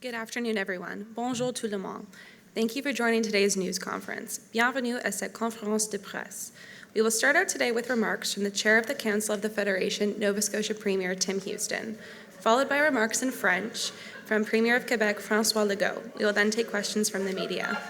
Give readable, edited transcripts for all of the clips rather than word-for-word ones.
Good afternoon, everyone. Bonjour tout le monde. Thank you for joining today's news conference. Bienvenue à cette conférence de presse. We will start out today with remarks from the Chair of the Council of the Federation, Nova Scotia Premier Tim Houston, followed by remarks in French from Premier of Quebec, François Legault. We will then take questions from the media.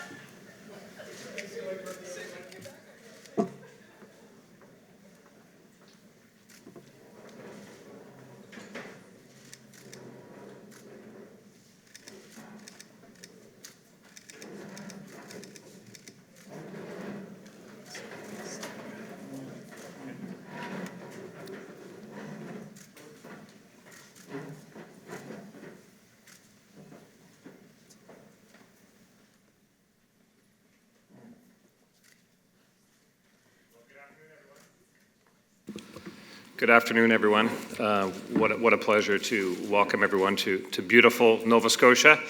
Good afternoon, everyone. What a pleasure to welcome everyone to beautiful Nova Scotia.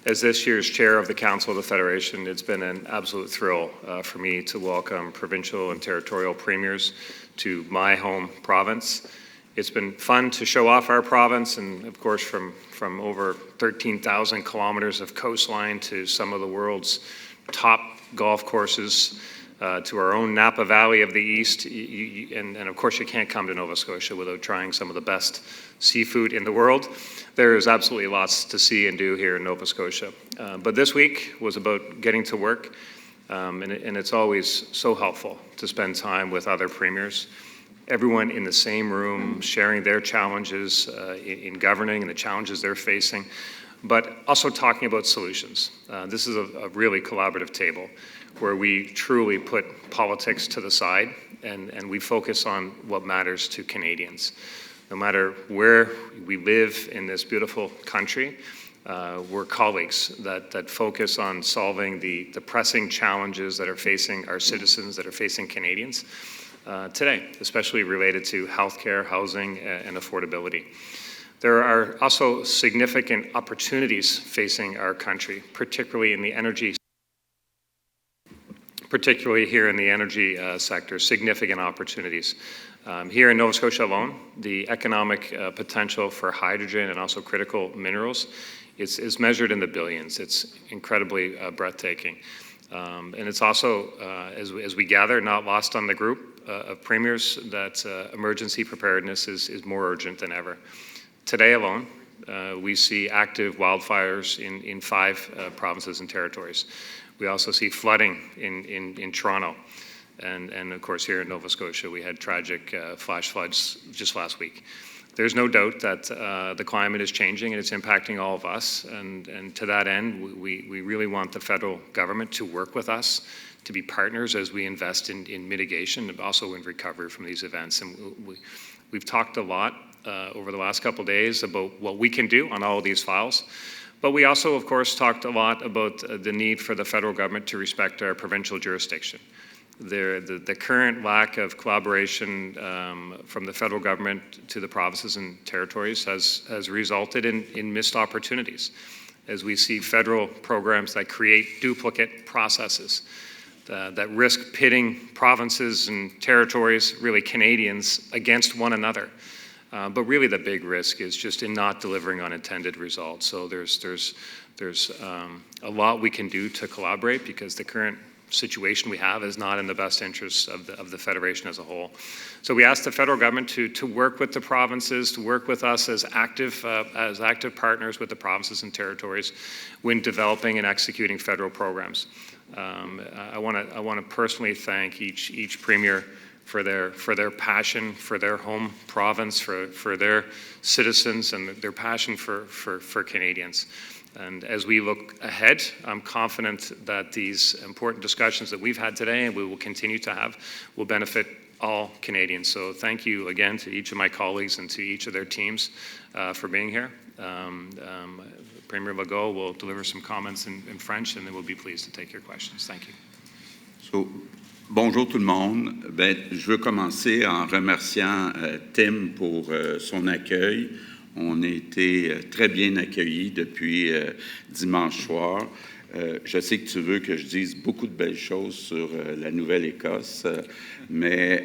As this year's chair of the Council of the Federation, it's been an absolute thrill for me to welcome provincial and territorial premiers to my home province. It's been fun to show off our province, and of course from over 13,000 kilometers of coastline to some of the world's top golf courses, to our own Napa Valley of the East, and of course you can't come to Nova Scotia without trying some of the best seafood in the world. There is absolutely lots to see and do here in Nova Scotia. But this week was about getting to work, and it's always so helpful to spend time with other premiers, everyone in the same room, sharing their challenges in governing and the challenges they're facing, but also talking about solutions. This is a really collaborative table where we truly put politics to the side and we focus on what matters to Canadians. No matter where we live in this beautiful country, we're colleagues that focus on solving the pressing challenges that are facing our citizens, that are facing Canadians today, especially related to healthcare, housing, and affordability. There are also significant opportunities facing our country, particularly here in the energy sector, significant opportunities. Here in Nova Scotia alone, the economic potential for hydrogen and also critical minerals is measured in the billions. It's incredibly breathtaking. And it's also, as we gather, not lost on the group of premiers that emergency preparedness is more urgent than ever. Today alone, we see active wildfires in 5 provinces and territories. We also see flooding in Toronto. And of course, here in Nova Scotia, we had tragic flash floods just last week. There's no doubt that the climate is changing and it's impacting all of us. And to that end, we really want the federal government to work with us, to be partners as we invest in mitigation and also in recovery from these events. And we've talked a lot over the last couple of days about what we can do on all of these files. But we also, of course, talked a lot about the need for the federal government to respect our provincial jurisdiction. The current lack of collaboration from the federal government to the provinces and territories has resulted in missed opportunities, as we see federal programs that create duplicate processes that risk pitting provinces and territories, really Canadians, against one another. But really the big risk is just in not delivering on intended results. So there's a lot we can do to collaborate, because the current situation we have is not in the best interests of the Federation as a whole. So we asked the federal government to work with the provinces, to work with us as active partners with the provinces and territories when developing and executing federal programs. I want to personally thank each premier for their passion for their home province, for their citizens, and their passion for Canadians. And as we look ahead, I'm confident that these important discussions that we've had today and we will continue to have will benefit all Canadians. So thank you again to each of my colleagues and to each of their teams for being here. Premier Legault will deliver some comments in French, and then we'll be pleased to take your questions. Thank you. So, bonjour tout le monde. Je veux commencer en remerciant Tim pour son accueil. On a été très bien accueillis depuis dimanche soir. Je sais que tu veux que je dise beaucoup de belles choses sur la Nouvelle-Écosse, mais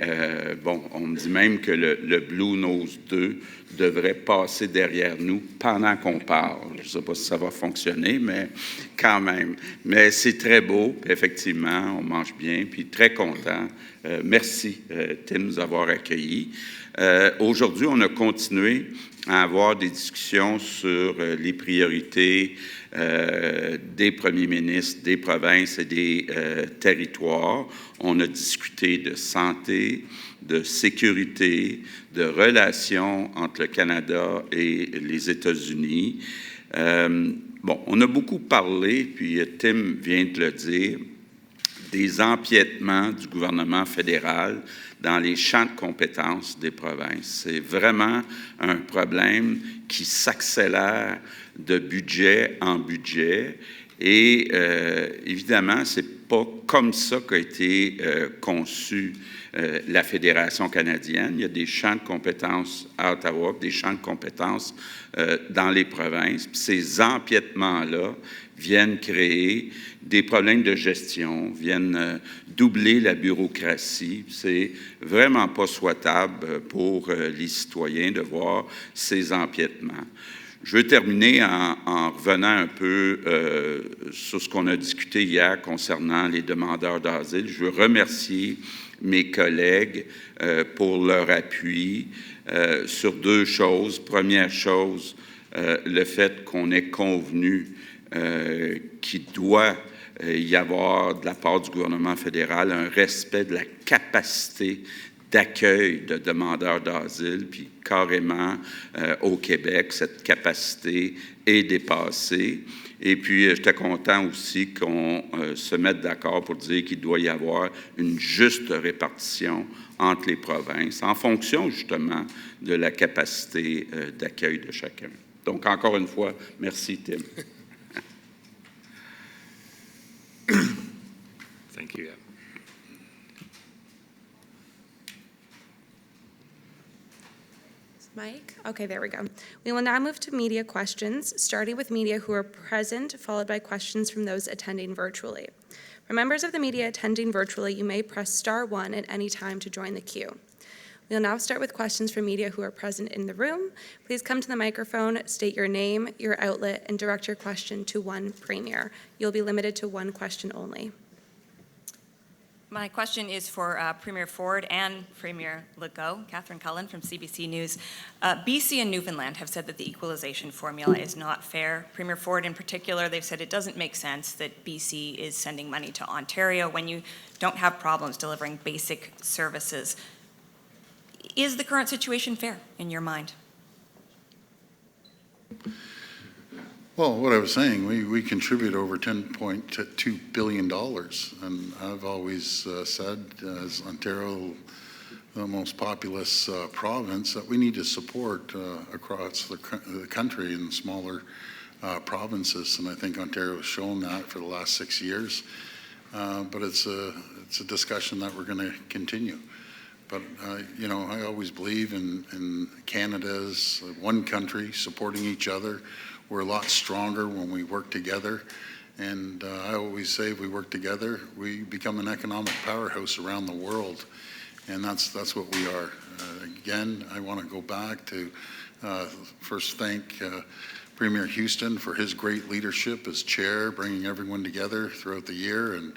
bon, on me dit même que le Blue Nose 2 devrait passer derrière nous pendant qu'on parle. Je ne sais pas si ça va fonctionner, mais quand même. Mais c'est très beau, effectivement, on mange bien, puis très content. Merci, Tim, de nous avoir accueillis. Aujourd'hui, on a continué à avoir des discussions sur les priorités des premiers ministres, des provinces et des territoires. On a discuté de santé, de sécurité, de relations entre le Canada et les États-Unis. Bon, on a beaucoup parlé, puis Tim vient de le dire, des empiètements du gouvernement fédéral dans les champs de compétences des provinces. C'est vraiment un problème qui s'accélère de budget en budget et évidemment, c'est pas comme ça qu'a été conçue la Fédération canadienne. Il y a des champs de compétences à Ottawa, des champs de compétences dans les provinces. Puis ces empiètements-là viennent créer des problèmes de gestion, viennent doubler la bureaucratie. C'est vraiment pas souhaitable pour les citoyens de voir ces empiètements. Je veux terminer en revenant un peu sur ce qu'on a discuté hier concernant les demandeurs d'asile. Je veux remercier mes collègues pour leur appui sur deux choses. Première chose, le fait qu'on ait convenu qu'il doit y avoir de la part du gouvernement fédéral un respect de la capacité d'accueil de demandeurs d'asile, puis carrément au Québec, cette capacité est dépassée. Et puis, j'étais content aussi qu'on se mette d'accord pour dire qu'il doit y avoir une juste répartition entre les provinces, en fonction justement de la capacité d'accueil de chacun. Donc, encore une fois, merci Tim. Thank you. Mike? Okay, there we go. We will now move to media questions, starting with media who are present, followed by questions from those attending virtually. For members of the media attending virtually, you may press *1 at any time to join the queue. We will now start with questions from media who are present in the room. Please come to the microphone, state your name, your outlet, and direct your question to one premier. You'll be limited to one question only. My question is for Premier Ford and Premier Legault. Catherine Cullen from CBC News. BC and Newfoundland have said that the equalization formula is not fair. Premier Ford in particular, they've said it doesn't make sense that BC is sending money to Ontario when you don't have problems delivering basic services. Is the current situation fair in your mind? Well, what I was saying, we contribute over $10.2 billion, and I've always said, as Ontario, the most populous province, that we need to support across the country in smaller provinces, and I think Ontario has shown that for the last 6 years. But it's a discussion that we're going to continue. But, you know, I always believe in Canada as one country supporting each other. We're a lot stronger when we work together. And I always say if we work together, we become an economic powerhouse around the world. And that's what we are. Again, I want to go back to first thank Premier Houston for his great leadership as chair, bringing everyone together throughout the year. And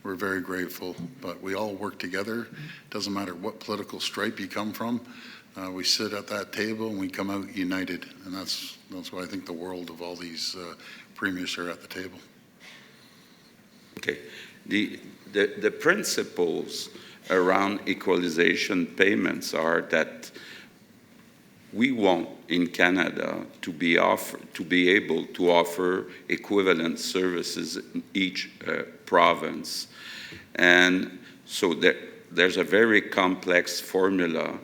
we're very grateful. But we all work together. Doesn't matter what political stripe you come from. We sit at that table and we come out united, and that's why I think the world of all these premiers are at the table. Okay, the principles around equalization payments are that we want in Canada to be able to offer equivalent services in each province, and so there's a very complex formula.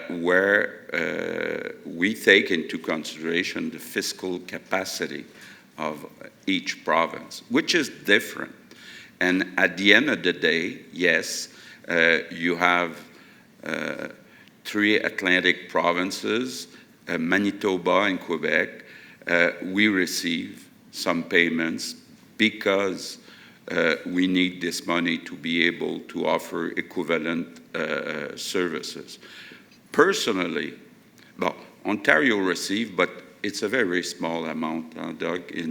Where we take into consideration the fiscal capacity of each province, which is different. And at the end of the day, yes, you have 3 Atlantic provinces, Manitoba and Quebec. We receive some payments because we need this money to be able to offer equivalent services. Personally, well, Ontario received, but it's a very small amount, Doug, in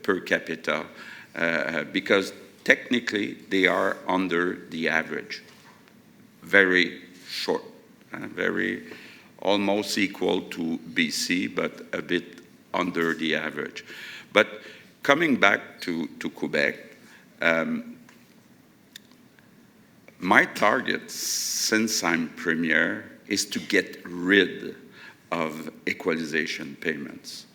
per capita, because technically they are under the average. Very short, very almost equal to BC, but a bit under the average. But coming back to Quebec, my target since I'm Premier is to get rid of equalization payments.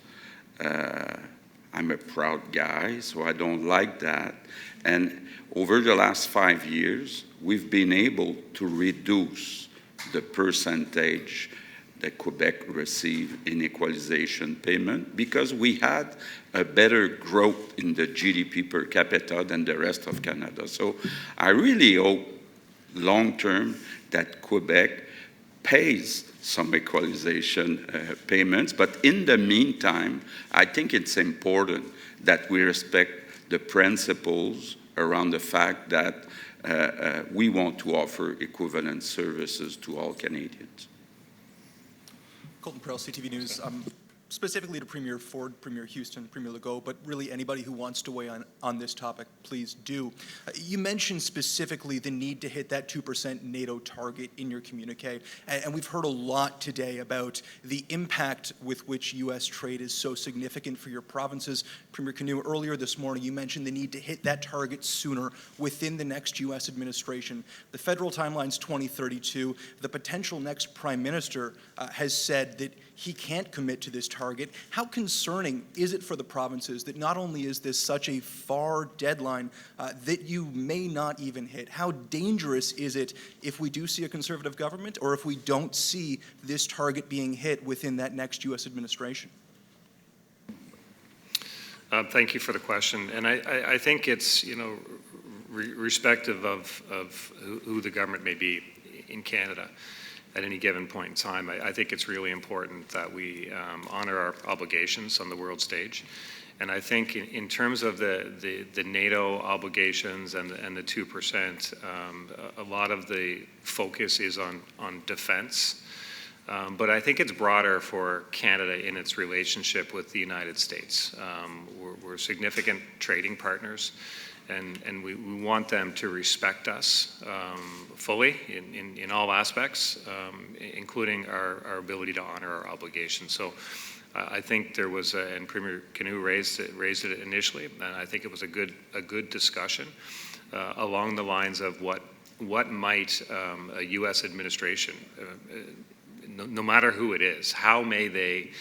I'm a proud guy, so I don't like that. And over the last 5 years, we've been able to reduce the percentage that Quebec received in equalization payment because we had a better growth in the GDP per capita than the rest of Canada. So I really hope long-term that Quebec pays some equalization payments, but in the meantime, I think it's important that we respect the principles around the fact that we want to offer equivalent services to all Canadians. Colton Pearl, CTV News. Specifically to Premier Ford, Premier Houston, Premier Legault, but really anybody who wants to weigh on this topic, please do. You mentioned specifically the need to hit that 2% NATO target in your communique, and we've heard a lot today about the impact with which U.S. trade is so significant for your provinces. Premier Canoe, earlier this morning you mentioned the need to hit that target sooner within the next U.S. administration. The federal timeline's 2032. The potential next Prime Minister has said that he can't commit to this target. How concerning is it for the provinces that not only is this such a far deadline that you may not even hit? How dangerous is it if we do see a Conservative government or if we don't see this target being hit within that next U.S. administration? Thank you for the question. And I think it's, respective of who the government may be in Canada at any given point in time, I think it's really important that we honor our obligations on the world stage. And I think in terms of the NATO obligations and the 2%, a lot of the focus is on defense. But I think it's broader for Canada in its relationship with the United States. We're significant trading partners. And we want them to respect us fully in all aspects, including our ability to honor our obligations. So I think there was, and Premier Canoe raised it initially, and I think it was a good discussion along the lines of what might a U.S. administration, no matter who it is, how may they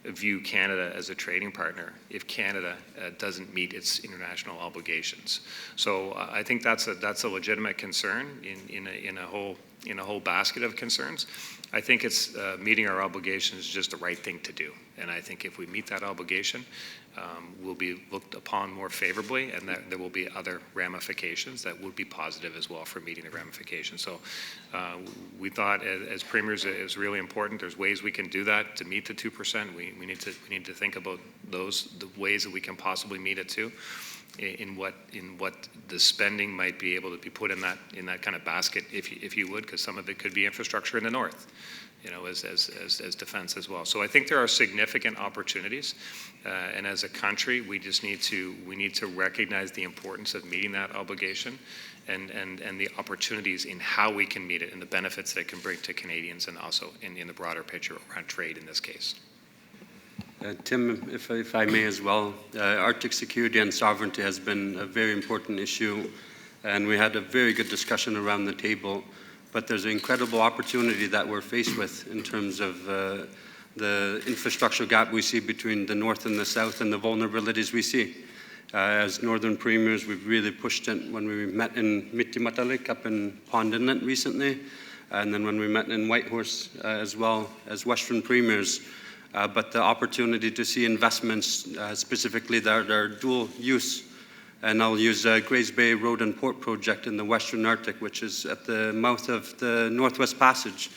view Canada as a trading partner if Canada doesn't meet its international obligations. So I think that's a legitimate concern in a whole basket of concerns. I think it's meeting our obligations is just the right thing to do, and I think if we meet that obligation, we'll be looked upon more favorably, and that there will be other ramifications that would be positive as well for meeting the ramifications. So we thought, as premiers, it was really important. There's ways we can do that to meet the 2%. We need to think about the ways that we can possibly meet it too, in what the spending might be able to be put in that kind of basket, if you would, because some of it could be infrastructure in the north, as defense as well. So I think there are significant opportunities, and as a country, we need to recognize the importance of meeting that obligation, and the opportunities in how we can meet it, and the benefits that it can bring to Canadians, and also in the broader picture around trade in this case. Tim, if I may as well, Arctic security and sovereignty has been a very important issue, and we had a very good discussion around the table. But there's an incredible opportunity that we're faced with in terms of the infrastructure gap we see between the north and the south, and the vulnerabilities we see. As northern premiers, we've really pushed it when we met in Mitimatalik up in Pond Inlet recently, and then when we met in Whitehorse as well as western premiers. But the opportunity to see investments specifically that are dual use. And I'll use Grays Bay Road and Port Project in the Western Arctic, which is at the mouth of the Northwest Passage,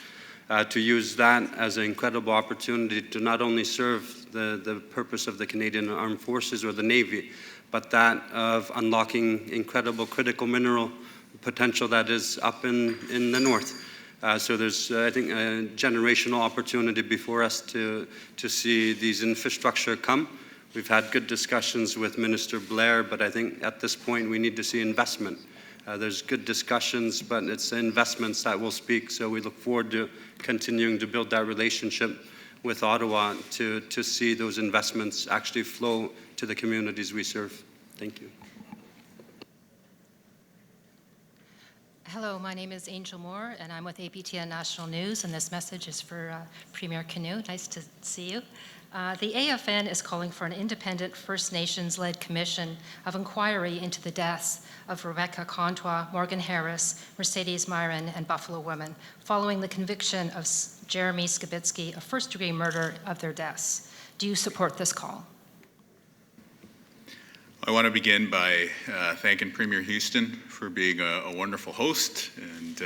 to use that as an incredible opportunity to not only serve the purpose of the Canadian Armed Forces or the Navy, but that of unlocking incredible critical mineral potential that is up in the north. So there's, I think, a generational opportunity before us to see these infrastructure come. We've had good discussions with Minister Blair, but I think at this point we need to see investment. There's good discussions, but it's the investments that will speak. So we look forward to continuing to build that relationship with Ottawa to see those investments actually flow to the communities we serve. Thank you. Hello, my name is Angel Moore, and I'm with APTN National News, and this message is for Premier Canoe. Nice to see you. The AFN is calling for an independent First Nations-led commission of inquiry into the deaths of Rebecca Contois, Morgan Harris, Mercedes Myron, and Buffalo women, following the conviction of Jeremy Skibitsky of first-degree murder of their deaths. Do you support this call? I want to begin by thanking Premier Houston for being a wonderful host and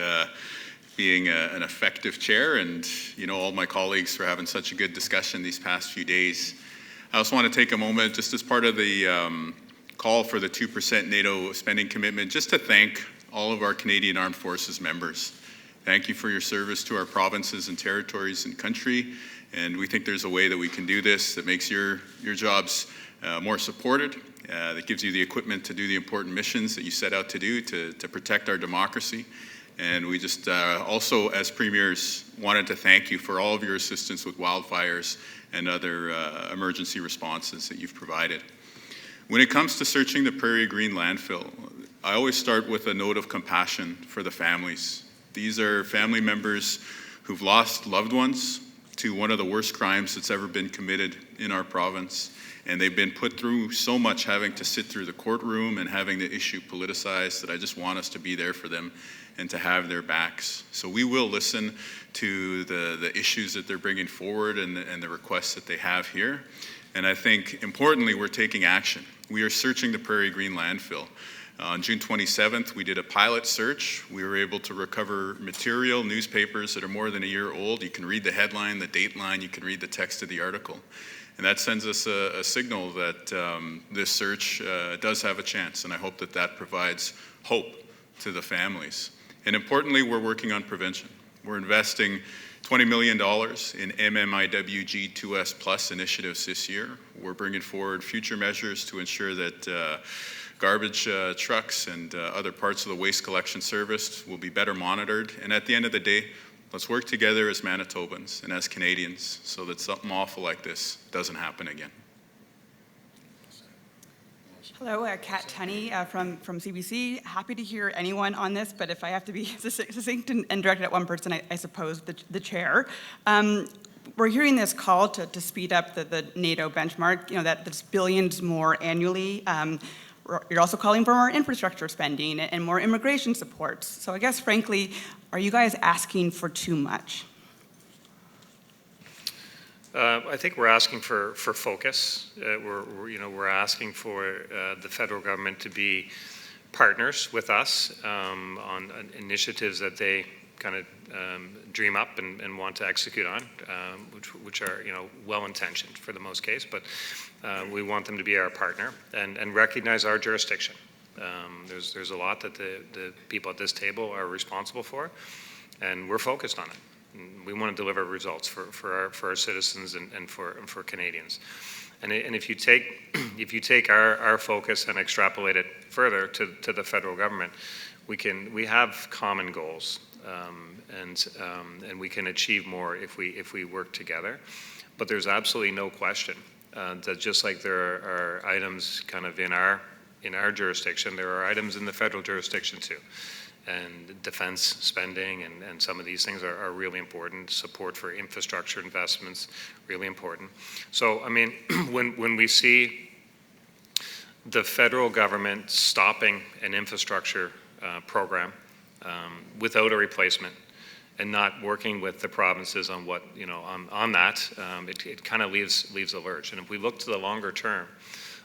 being an effective chair, and all my colleagues for having such a good discussion these past few days. I also want to take a moment, just as part of the call for the 2% NATO spending commitment, just to thank all of our Canadian Armed Forces members. Thank you for your service to our provinces and territories and country, and we think there's a way that we can do this that makes your jobs more supported, that gives you the equipment to do the important missions that you set out to do to protect our democracy. And we just also, as premiers, wanted to thank you for all of your assistance with wildfires and other emergency responses that you've provided. When it comes to searching the Prairie Green landfill, I always start with a note of compassion for the families. These are family members who've lost loved ones to one of the worst crimes that's ever been committed in our province. And they've been put through so much, having to sit through the courtroom and having the issue politicized, that I just want us to be there for them and to have their backs. So we will listen to the issues that they're bringing forward and the requests that they have here. And I think, importantly, we're taking action. We are searching the Prairie Green landfill. On June 27th, we did a pilot search. We were able to recover material, newspapers that are more than a year old. You can read the headline, the date line, you can read the text of the article. And that sends us a signal that this search does have a chance, and I hope that that provides hope to the families. And importantly, we're working on prevention. We're investing $20 million in MMIWG 2S Plus initiatives this year. We're bringing forward future measures to ensure that garbage trucks and other parts of the waste collection service will be better monitored. And at the end of the day, let's work together as Manitobans and as Canadians so that something awful like this doesn't happen again. Hello, Kat Tunney from CBC. Happy to hear anyone on this, but if I have to be succinct and directed at one person, I suppose the chair. We're hearing this call to speed up the NATO benchmark, that's billions more annually. You're also calling for more infrastructure spending and more immigration supports. So I guess, frankly, are you guys asking for too much? I think we're asking for focus. We're asking for the federal government to be partners with us on initiatives that they kind of dream up and want to execute on, which are well-intentioned for the most case, but we want them to be our partner and recognize our jurisdiction. There's a lot that the people at this table are responsible for, and we're focused on it. We want to deliver results for our citizens and for Canadians. And if you take our focus and extrapolate it further to the federal government, we have common goals, and we can achieve more if we work together. But there's absolutely no question that just like there are items kind of in our jurisdiction, there are items in the federal jurisdiction too. And defense spending and some of these things are really important. Support for infrastructure investments, really important. So, I mean, when we see the federal government stopping an infrastructure program without a replacement and not working with the provinces on what, on that, it kind of leaves a lurch. And if we look to the longer term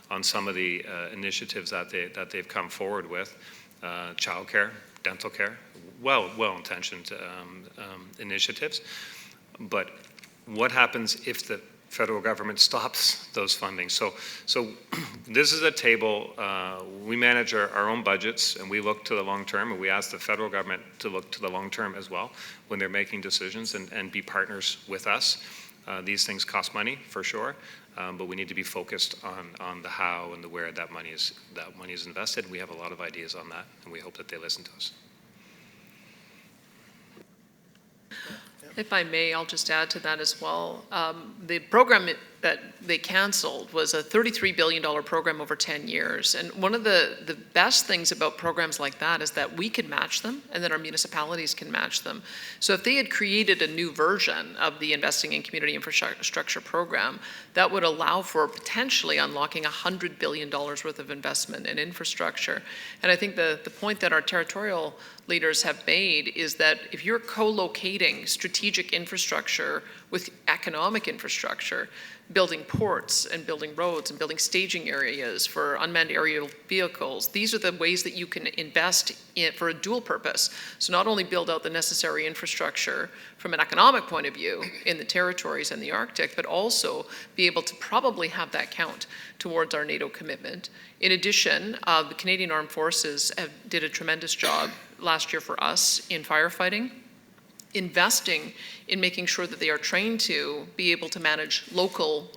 on some of the initiatives that they've come forward with, childcare, dental care, well-intentioned initiatives, but what happens if the federal government stops those fundings. So this is a table, we manage our own budgets and we look to the long term, and we ask the federal government to look to the long term as well when they're making decisions and be partners with us. These things cost money for sure, but we need to be focused on the how and the where that money is invested. We have a lot of ideas on that, and we hope that they listen to us. If I may, I'll just add to that as well. The program that they canceled was a $33 billion program over 10 years. And one of the best things about programs like that is that we can match them and that our municipalities can match them. So if they had created a new version of the Investing in Community Infrastructure program, that would allow for potentially unlocking $100 billion worth of investment in infrastructure. And I think the point that our territorial leaders have made is that if you're co-locating strategic infrastructure with economic infrastructure, building ports and building roads and building staging areas for unmanned aerial vehicles, these are the ways that you can invest in for a dual purpose. So not only build out the necessary infrastructure from an economic point of view in the territories and the Arctic, but also be able to probably have that count towards our NATO commitment. In addition, the Canadian Armed Forces did a tremendous job last year for us in firefighting, investing in making sure that they are trained to be able to manage local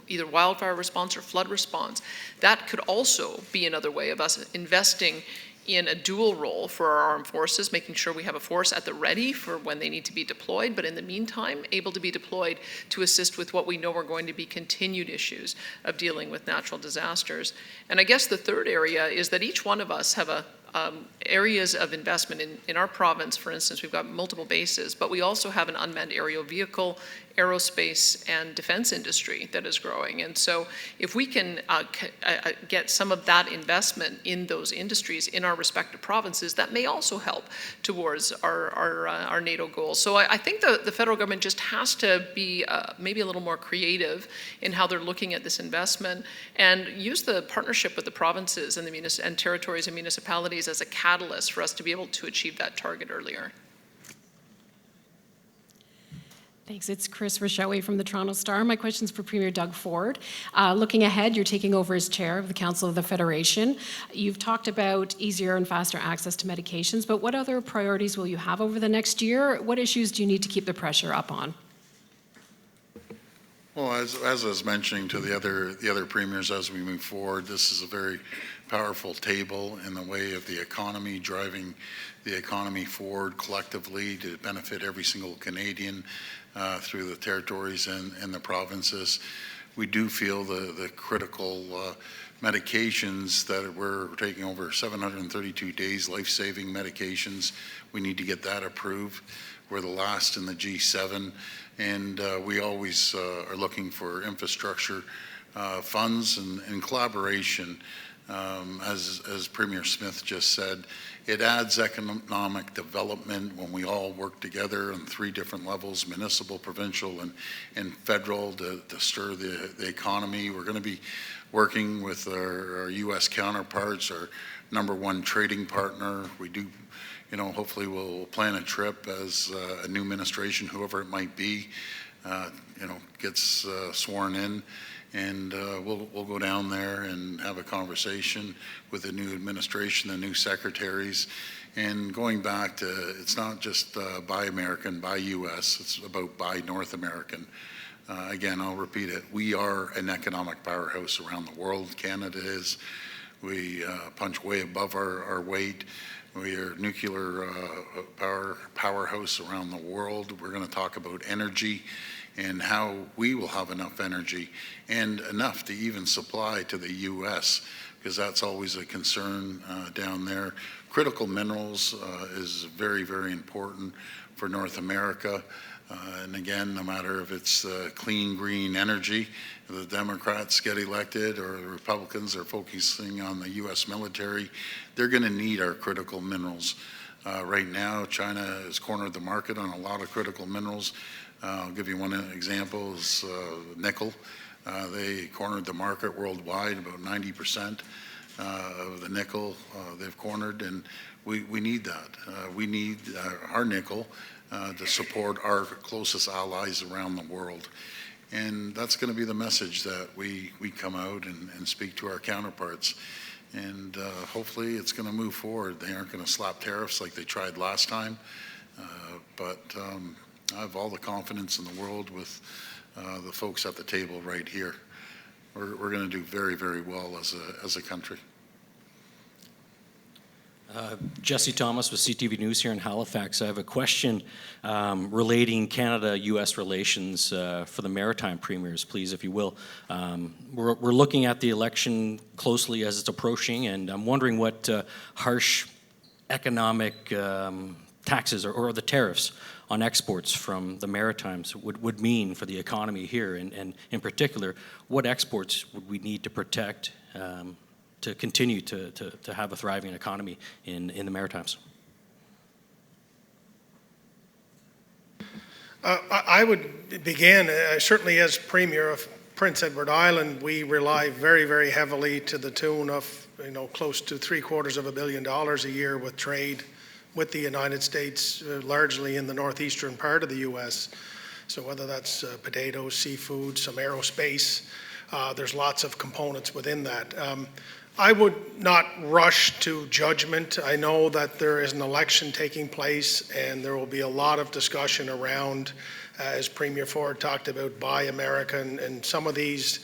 either wildfire response or flood response. That could also be another way of us investing in a dual role for our armed forces, making sure we have a force at the ready for when they need to be deployed, but in the meantime, able to be deployed to assist with what we know are going to be continued issues of dealing with natural disasters. And I guess the third area is that each one of us have areas of investment in our province. For instance, we've got multiple bases, but we also have an unmanned aerial vehicle, aerospace, and defense industry that is growing. And so if we can get some of that investment in those industries in our respective provinces, that may also help towards our NATO goals. So I think the federal government just has to be maybe a little more creative in how they're looking at this investment and use the partnership with the provinces and and territories and municipalities as a catalyst for us to be able to achieve that target earlier. Thanks. It's Chris Rochewe from the Toronto Star. My question's for Premier Doug Ford. Looking ahead, you're taking over as chair of the Council of the Federation. You've talked about easier and faster access to medications, but what other priorities will you have over the next year? What issues do you need to keep the pressure up on? Well, as I was mentioning to the other premiers as we move forward, this is a very powerful table in the way of the economy, driving the economy forward collectively to benefit every single Canadian through the territories and the provinces. We do feel the critical medications that we're taking over 732 days, life-saving medications. We need to get that approved. We're the last in the G7, and we always are looking for infrastructure funds and collaboration. As Premier Smith just said, it adds economic development when we all work together on 3 different levels, municipal, provincial, and federal, to stir the economy. We're going to be working with our U.S. counterparts, our #1 trading partner. We do, hopefully we'll plan a trip as a new administration, whoever it might be, gets sworn in. And we'll go down there and have a conversation with the new administration, the new secretaries, and going back to, it's not just buy American, buy U.S., it's about buy North American. Again, I'll repeat it, we are an economic powerhouse around the world. Canada is. We punch way above our weight. We are a nuclear powerhouse around the world. We're going to talk about energy and how we will have enough energy and enough to even supply to the U.S., because that's always a concern down there. Critical minerals is very, very important for North America. And again, no matter if it's clean, green energy, if the Democrats get elected or the Republicans are focusing on the U.S. military, they're going to need our critical minerals. Right now, China has cornered the market on a lot of critical minerals. I'll give you one example, is nickel. They cornered the market worldwide, about 90% of the nickel they've cornered, and we need that. We need our nickel to support our closest allies around the world. And that's going to be the message that we come out and speak to our counterparts. And hopefully it's going to move forward. They aren't going to slap tariffs like they tried last time. But I have all the confidence in the world with the folks at the table right here. We're going to do very, very well as a country. Jesse Thomas with CTV News here in Halifax. I have a question relating Canada-U.S. relations for the maritime premiers, please, if you will. We're looking at the election closely as it's approaching, and I'm wondering what harsh economic taxes or the tariffs on exports from the Maritimes would mean for the economy here, and in particular, what exports would we need to protect to continue to have a thriving economy in the Maritimes? I would begin, certainly as Premier of Prince Edward Island, we rely very, very heavily to the tune of, close to $750 million a year with trade with the United States, largely in the northeastern part of the U.S. So whether that's potatoes, seafood, some aerospace, there's lots of components within that. I would not rush to judgment. I know that there is an election taking place and there will be a lot of discussion around, as Premier Ford talked about, Buy America and some of these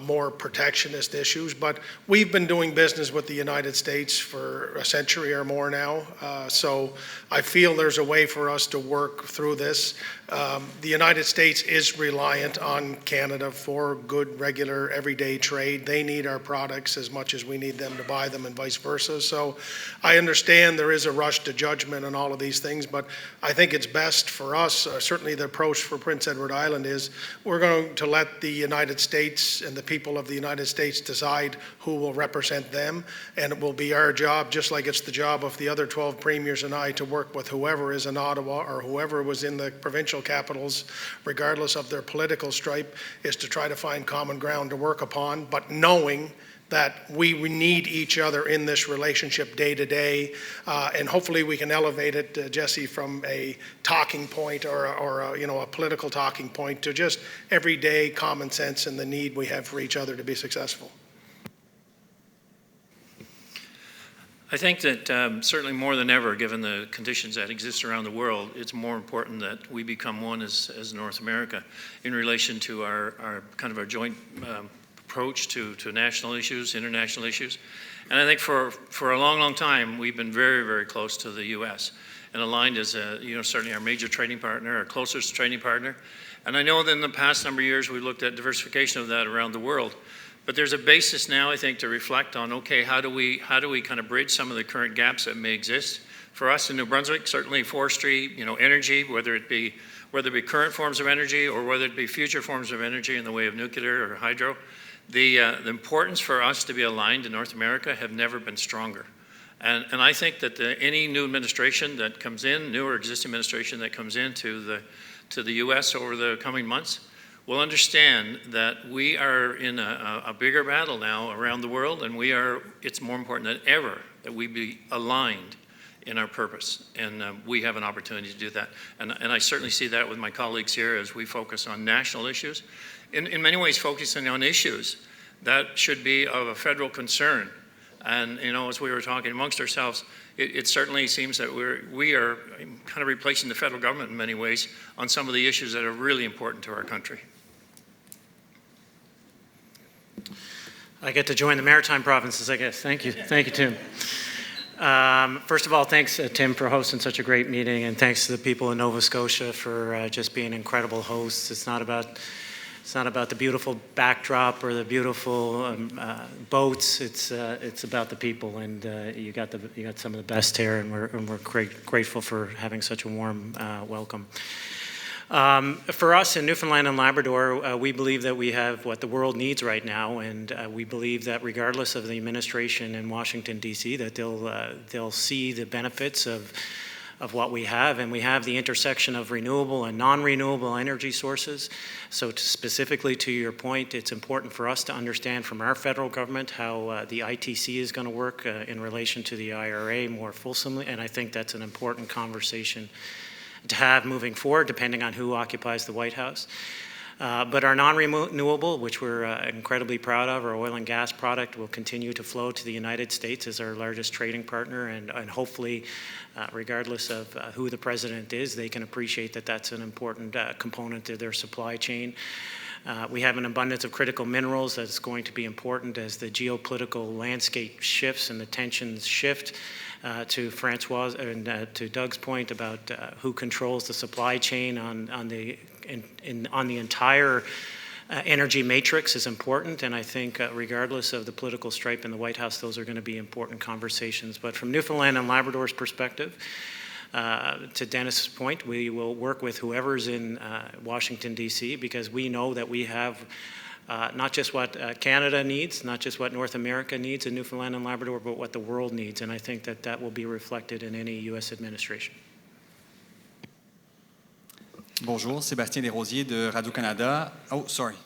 more protectionist issues. But we've been doing business with the United States for a century or more now. So I feel there's a way for us to work through this. The United States is reliant on Canada for good, regular, everyday trade. They need our products as much as we need them to buy them and vice versa. So I understand there is a rush to judgment and all of these things, but I think it's best for us, certainly the approach for Prince Edward Island is we're going to let the United States and the people of the United States decide who will represent them, and it will be our job, just like it's the job of the other 12 premiers and I, to work with whoever is in Ottawa or whoever was in the provincial capitals, regardless of their political stripe, is to try to find common ground to work upon, but knowing that we need each other in this relationship day to day, and hopefully we can elevate it, Jesse, from a talking point or a political talking point to just everyday common sense and the need we have for each other to be successful. I think that certainly more than ever, given the conditions that exist around the world, it's more important that we become one as North America in relation to our joint approach to national issues, international issues. And I think for a long, long time, we've been very, very close to the U.S. and aligned as certainly our major trading partner, our closest trading partner. And I know that in the past number of years, we've looked at diversification of that around the world. But there's a basis now, I think, to reflect on, okay, how do we kind of bridge some of the current gaps that may exist? For us in New Brunswick, certainly forestry, energy, whether it be current forms of energy or whether it be future forms of energy in the way of nuclear or hydro, the importance for us to be aligned in North America have never been stronger. And I think that any new administration that comes in, new or existing administration that comes into the U.S. over the coming months, will understand that we are in a bigger battle now around the world, and it's more important than ever that we be aligned in our purpose, and we have an opportunity to do that. And I certainly see that with my colleagues here as we focus on national issues. In many ways, focusing on issues that should be of a federal concern. And as we were talking amongst ourselves, it certainly seems that we are kind of replacing the federal government in many ways on some of the issues that are really important to our country. I get to join the maritime provinces, I guess. Thank you, Tim. First of all, thanks, Tim, for hosting such a great meeting, and thanks to the people in Nova Scotia for just being incredible hosts. It's not about the beautiful backdrop or the beautiful boats. It's about the people, and you got some of the best here, and we're grateful for having such a warm welcome. For us in Newfoundland and Labrador, we believe that we have what the world needs right now, and we believe that regardless of the administration in Washington, D.C., that they'll see the benefits of what we have, and we have the intersection of renewable and non-renewable energy sources. So specifically to your point, it's important for us to understand from our federal government how the ITC is going to work in relation to the IRA more fulsomely, and I think that's an important conversation to have moving forward, depending on who occupies the White House. But our non-renewable, which we're incredibly proud of, our oil and gas product will continue to flow to the United States as our largest trading partner, and hopefully, regardless of who the president is, they can appreciate that that's an important component of their supply chain. We have an abundance of critical minerals that's going to be important as the geopolitical landscape shifts and the tensions shift. To Francois and to Doug's point about who controls the supply chain on the entire energy matrix is important, and I think regardless of the political stripe in the White House, those are going to be important conversations. But from Newfoundland and Labrador's perspective, to Dennis's point, we will work with whoever's in Washington, D.C., because we know that we have not just what Canada needs, not just what North America needs in Newfoundland and Labrador, but what the world needs. And I think that that will be reflected in any U.S. administration. Bonjour, Sébastien Desrosiers de Radio-Canada. Oh, sorry.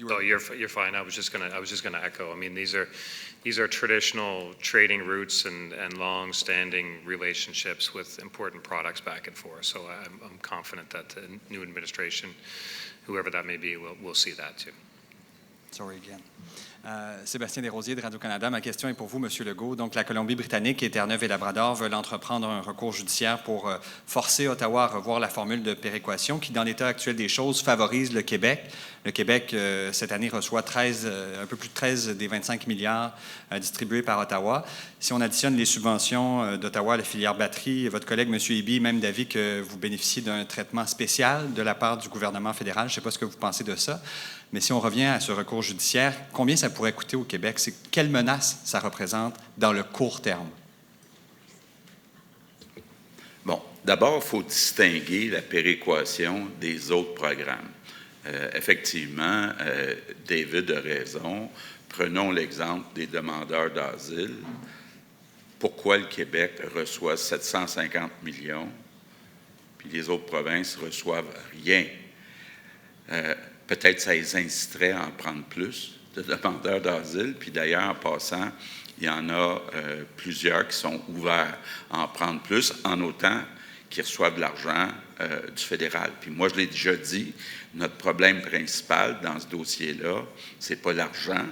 Oh, you're fine. I was just gonna echo. I mean, these are traditional trading routes and long-standing relationships with important products back and forth. So I'm confident that the new administration, whoever that may be, will see that too. Sorry again. Sébastien Desrosiers de Radio-Canada. Ma question est pour vous, M. Legault. Donc, la Colombie-Britannique et Terre-Neuve et Labrador veulent entreprendre un recours judiciaire pour forcer Ottawa à revoir la formule de péréquation qui, dans l'état actuel des choses, favorise le Québec. Le Québec, cette année, reçoit un peu plus de 13 des 25 milliards distribués par Ottawa. Si on additionne les subventions d'Ottawa à la filière batterie, votre collègue, M. Eby, est même d'avis que vous bénéficiez d'un traitement spécial de la part du gouvernement fédéral. Je ne sais pas ce que vous pensez de ça. Mais si on revient à ce recours judiciaire, combien ça pourrait coûter au Québec? Quelle menace ça représente dans le court terme? Bon, d'abord, il faut distinguer la péréquation des autres programmes. Effectivement, David a raison. Prenons l'exemple des demandeurs d'asile. Pourquoi le Québec reçoit 750 millions, puis les autres provinces ne reçoivent rien? Peut-être ça les inciterait à en prendre plus de demandeurs d'asile. Puis d'ailleurs, en passant, il y en a plusieurs qui sont ouverts à en prendre plus, en autant qu'ils reçoivent de l'argent du fédéral. Puis moi, je l'ai déjà dit, notre problème principal dans ce dossier-là, c'est pas l'argent,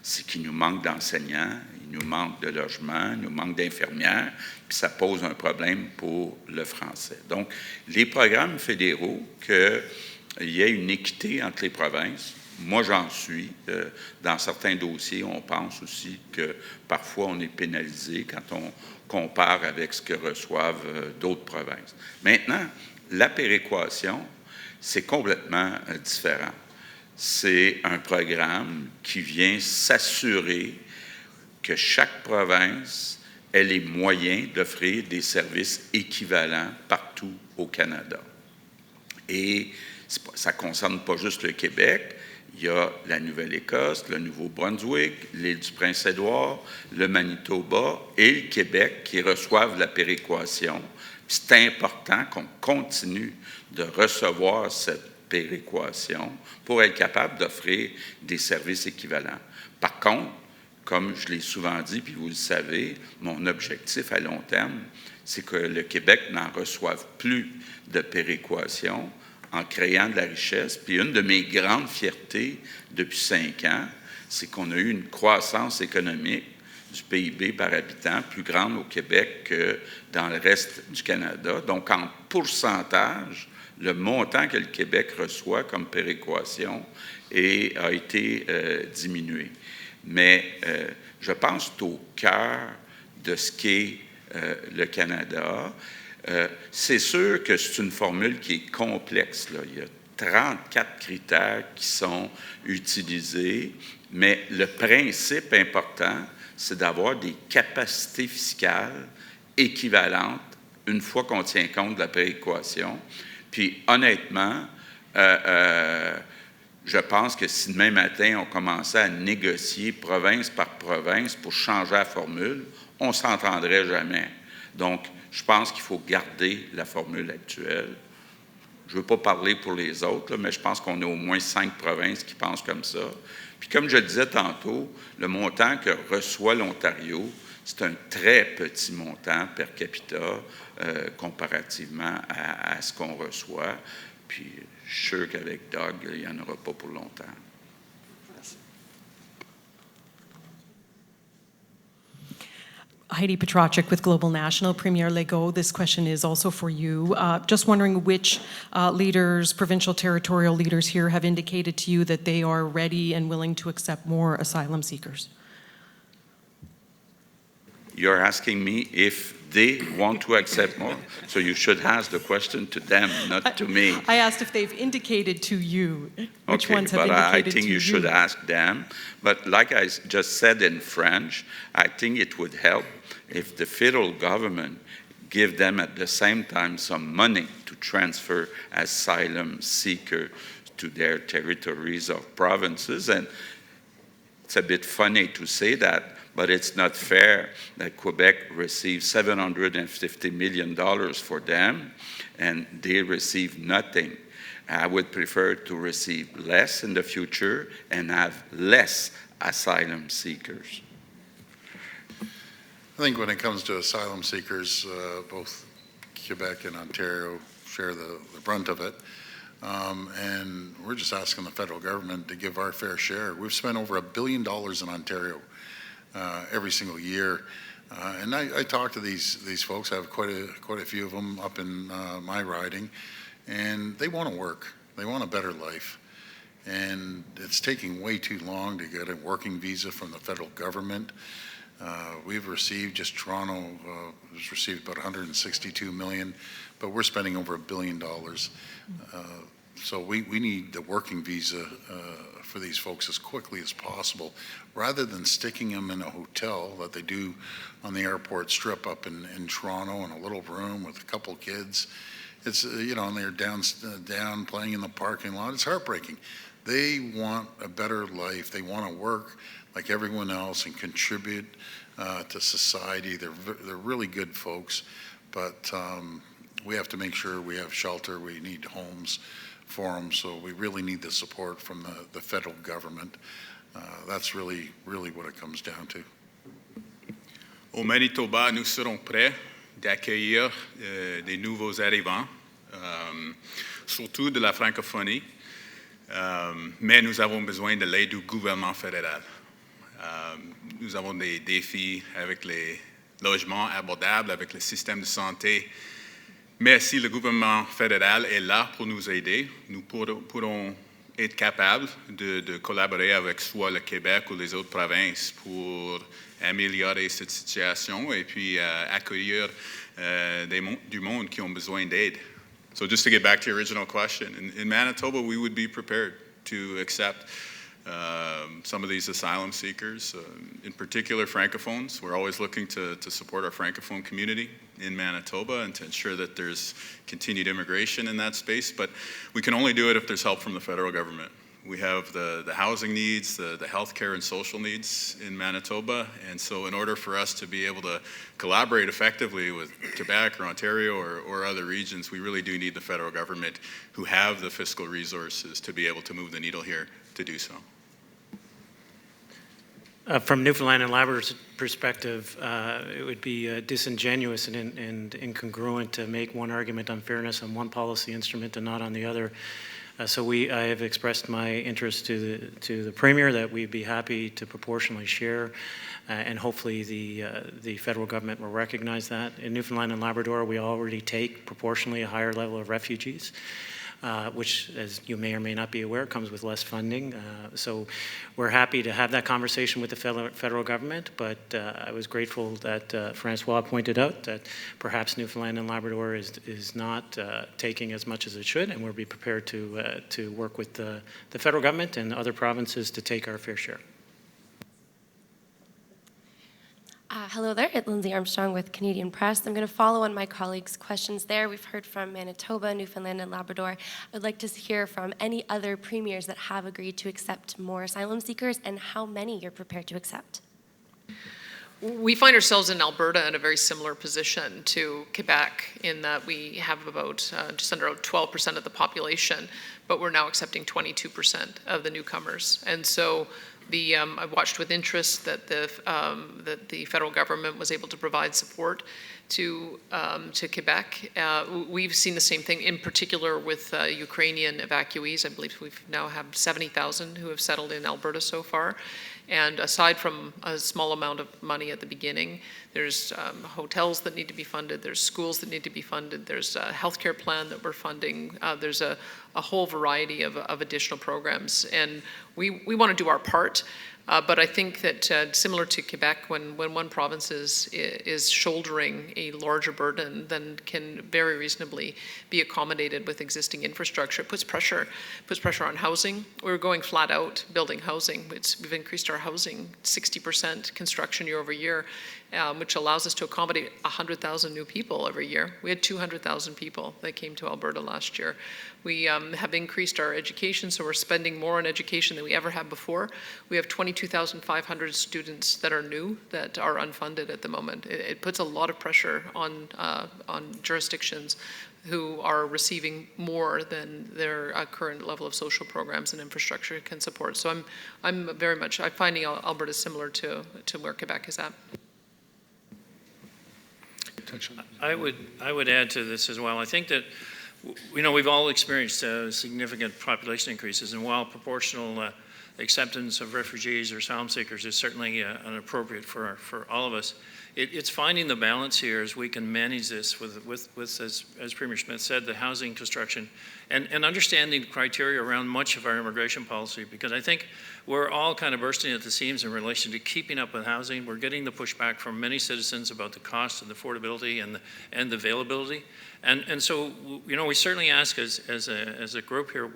c'est qu'il nous manque d'enseignants, il nous manque de logements, il nous manque d'infirmières, puis ça pose un problème pour le français. Donc, les programmes fédéraux, qu'il y ait une équité entre les provinces, moi j'en suis. Dans certains dossiers, on pense aussi que parfois on est pénalisé quand on compare avec ce que reçoivent d'autres provinces. Maintenant, la péréquation, c'est complètement différent. C'est un programme qui vient s'assurer que chaque province ait les moyens d'offrir des services équivalents partout au Canada. Et ça ne concerne pas juste le Québec. Il y a la Nouvelle-Écosse, le Nouveau-Brunswick, l'île du Prince-Édouard, le Manitoba et le Québec qui reçoivent la péréquation. C'est important qu'on continue de recevoir cette péréquation pour être capable d'offrir des services équivalents. Par contre, comme je l'ai souvent dit, puis vous le savez, mon objectif à long terme, c'est que le Québec n'en reçoive plus de péréquation en créant de la richesse. Puis une de mes grandes fiertés depuis 5 ans, c'est qu'on a eu une croissance économique du PIB par habitant plus grande au Québec que dans le reste du Canada. Donc, en pourcentage, le montant que le Québec reçoit comme péréquation a été diminué. Mais je que c'est au cœur de ce qu'est le Canada. C'est sûr que c'est une formule qui est complexe, là. Il y a 34 critères qui sont utilisés, mais le principe important, c'est d'avoir des capacités fiscales équivalentes une fois qu'on tient compte de la péréquation. Puis honnêtement, je pense que si demain matin, on commençait à négocier province par province pour changer la formule, on ne s'entendrait jamais. Donc, je pense qu'il faut garder la formule actuelle. Je ne veux pas parler pour les autres, là, mais je pense qu'on a au moins 5 provinces qui pensent comme ça. Puis comme je le disais tantôt, le montant que reçoit l'Ontario, c'est un très petit montant per capita comparativement à ce qu'on reçoit. Puis je suis sûr qu'avec Doug, il n'y en aura pas pour longtemps. Heidi Petracek with Global National. Premier Legault, this question is also for you. Just wondering which leaders, provincial, territorial leaders here have indicated to you that they are ready and willing to accept more asylum seekers. You're asking me if they want to accept more, so you should ask the question to them, not to me. I asked if they've indicated to you. Which Okay, ones have but indicated I think to you should ask them. But like I just said in French, I think it would help if the federal government give them at the same time some money to transfer asylum seekers to their territories or provinces. And it's a bit funny to say that, but it's not fair that Quebec receives $750 million for them and they receive nothing. I would prefer to receive less in the future and have less asylum seekers. I think when it comes to asylum seekers, both Quebec and Ontario share the brunt of it. And we're just asking the federal government to give our fair share. We've spent over $1 billion in Ontario every single year. And I talk to these folks. I have quite a few of them up in my riding. And they want to work. They want a better life. And it's taking way too long to get a working visa from the federal government. We've received, just Toronto has received about $162 million, but we're spending over $1 billion. So we need the working visa for these folks as quickly as possible, rather than sticking them in a hotel that they do on the airport strip up in Toronto in a little room with a couple kids. It's, and they're down playing in the parking lot. It's heartbreaking. They want a better life. They want to work like everyone else and contribute to society. They're really good folks, but we have to make sure we have shelter. We need homes for them, so we really need the support from the federal government. That's really what it comes down to. Au Manitoba, nous serons prêts d'accueillir des nouveaux arrivants, surtout de la francophonie, mais nous avons besoin de l'aide du gouvernement fédéral. Nous avons des défis avec les logements abordables, avec le système de santé. Mais si le gouvernement fédéral est là pour nous aider, nous pourrons être capables de collaborer avec soit le Québec ou les autres provinces pour améliorer cette situation et puis accueillir du monde qui ont besoin d'aide. So just to get back to your original question, in Manitoba, we would be prepared to accept some of these asylum seekers, in particular Francophones. We're always looking to support our Francophone community in Manitoba and to ensure that there's continued immigration in that space, but we can only do it if there's help from the federal government. We have the housing needs, the healthcare and social needs in Manitoba, and so in order for us to be able to collaborate effectively with Quebec or Ontario or other regions, we really do need the federal government who have the fiscal resources to be able to move the needle here to do so. From Newfoundland and Labrador's perspective, it would be disingenuous and incongruent to make one argument on fairness on one policy instrument and not on the other. So I have expressed my interest to the Premier that we'd be happy to proportionally share, and hopefully the federal government will recognize that. In Newfoundland and Labrador, we already take proportionally a higher level of refugees. Which, as you may or may not be aware, comes with less funding. So we're happy to have that conversation with the federal government, but I was grateful that Francois pointed out that perhaps Newfoundland and Labrador is not taking as much as it should, and we'll be prepared to work with the federal government and other provinces to take our fair share. Hello there, it's Lindsay Armstrong with Canadian Press. I'm going to follow on my colleagues' questions there. We've heard from Manitoba, Newfoundland, and Labrador. I'd like to hear from any other premiers that have agreed to accept more asylum seekers and how many you're prepared to accept. We find ourselves in Alberta in a very similar position to Quebec in that we have about just under 12% of the population, but we're now accepting 22% of the newcomers. And so I watched with interest that the federal government was able to provide support to Quebec. We've seen the same thing, in particular with Ukrainian evacuees. I believe we now have 70,000 who have settled in Alberta so far. And aside from a small amount of money at the beginning, there's hotels that need to be funded, there's schools that need to be funded, there's a healthcare plan that we're funding, there's a whole variety of additional programs. And we want to do our part. But I think that similar to Quebec, when one province is shouldering a larger burden than can very reasonably be accommodated with existing infrastructure, it puts pressure on housing. We're going flat out building housing. We've increased our housing 60% construction year over year, which allows us to accommodate 100,000 new people every year. We had 200,000 people that came to Alberta last year. We have increased our education, so we're spending more on education than we ever have before. We have 22,500 students that are new that are unfunded at the moment. It puts a lot of pressure on jurisdictions who are receiving more than their current level of social programs and infrastructure can support. So I'm finding Alberta similar to where Quebec is at. I would add to this as well. I think that we've all experienced significant population increases, and while proportional acceptance of refugees or asylum seekers is certainly appropriate for all of us, it's finding the balance here as we can manage this with as Premier Smith said, the housing construction, and understanding the criteria around much of our immigration policy, because I think we're all kind of bursting at the seams in relation to keeping up with housing. We're getting the pushback from many citizens about the cost and the affordability and the availability. And so, we certainly ask as a group here,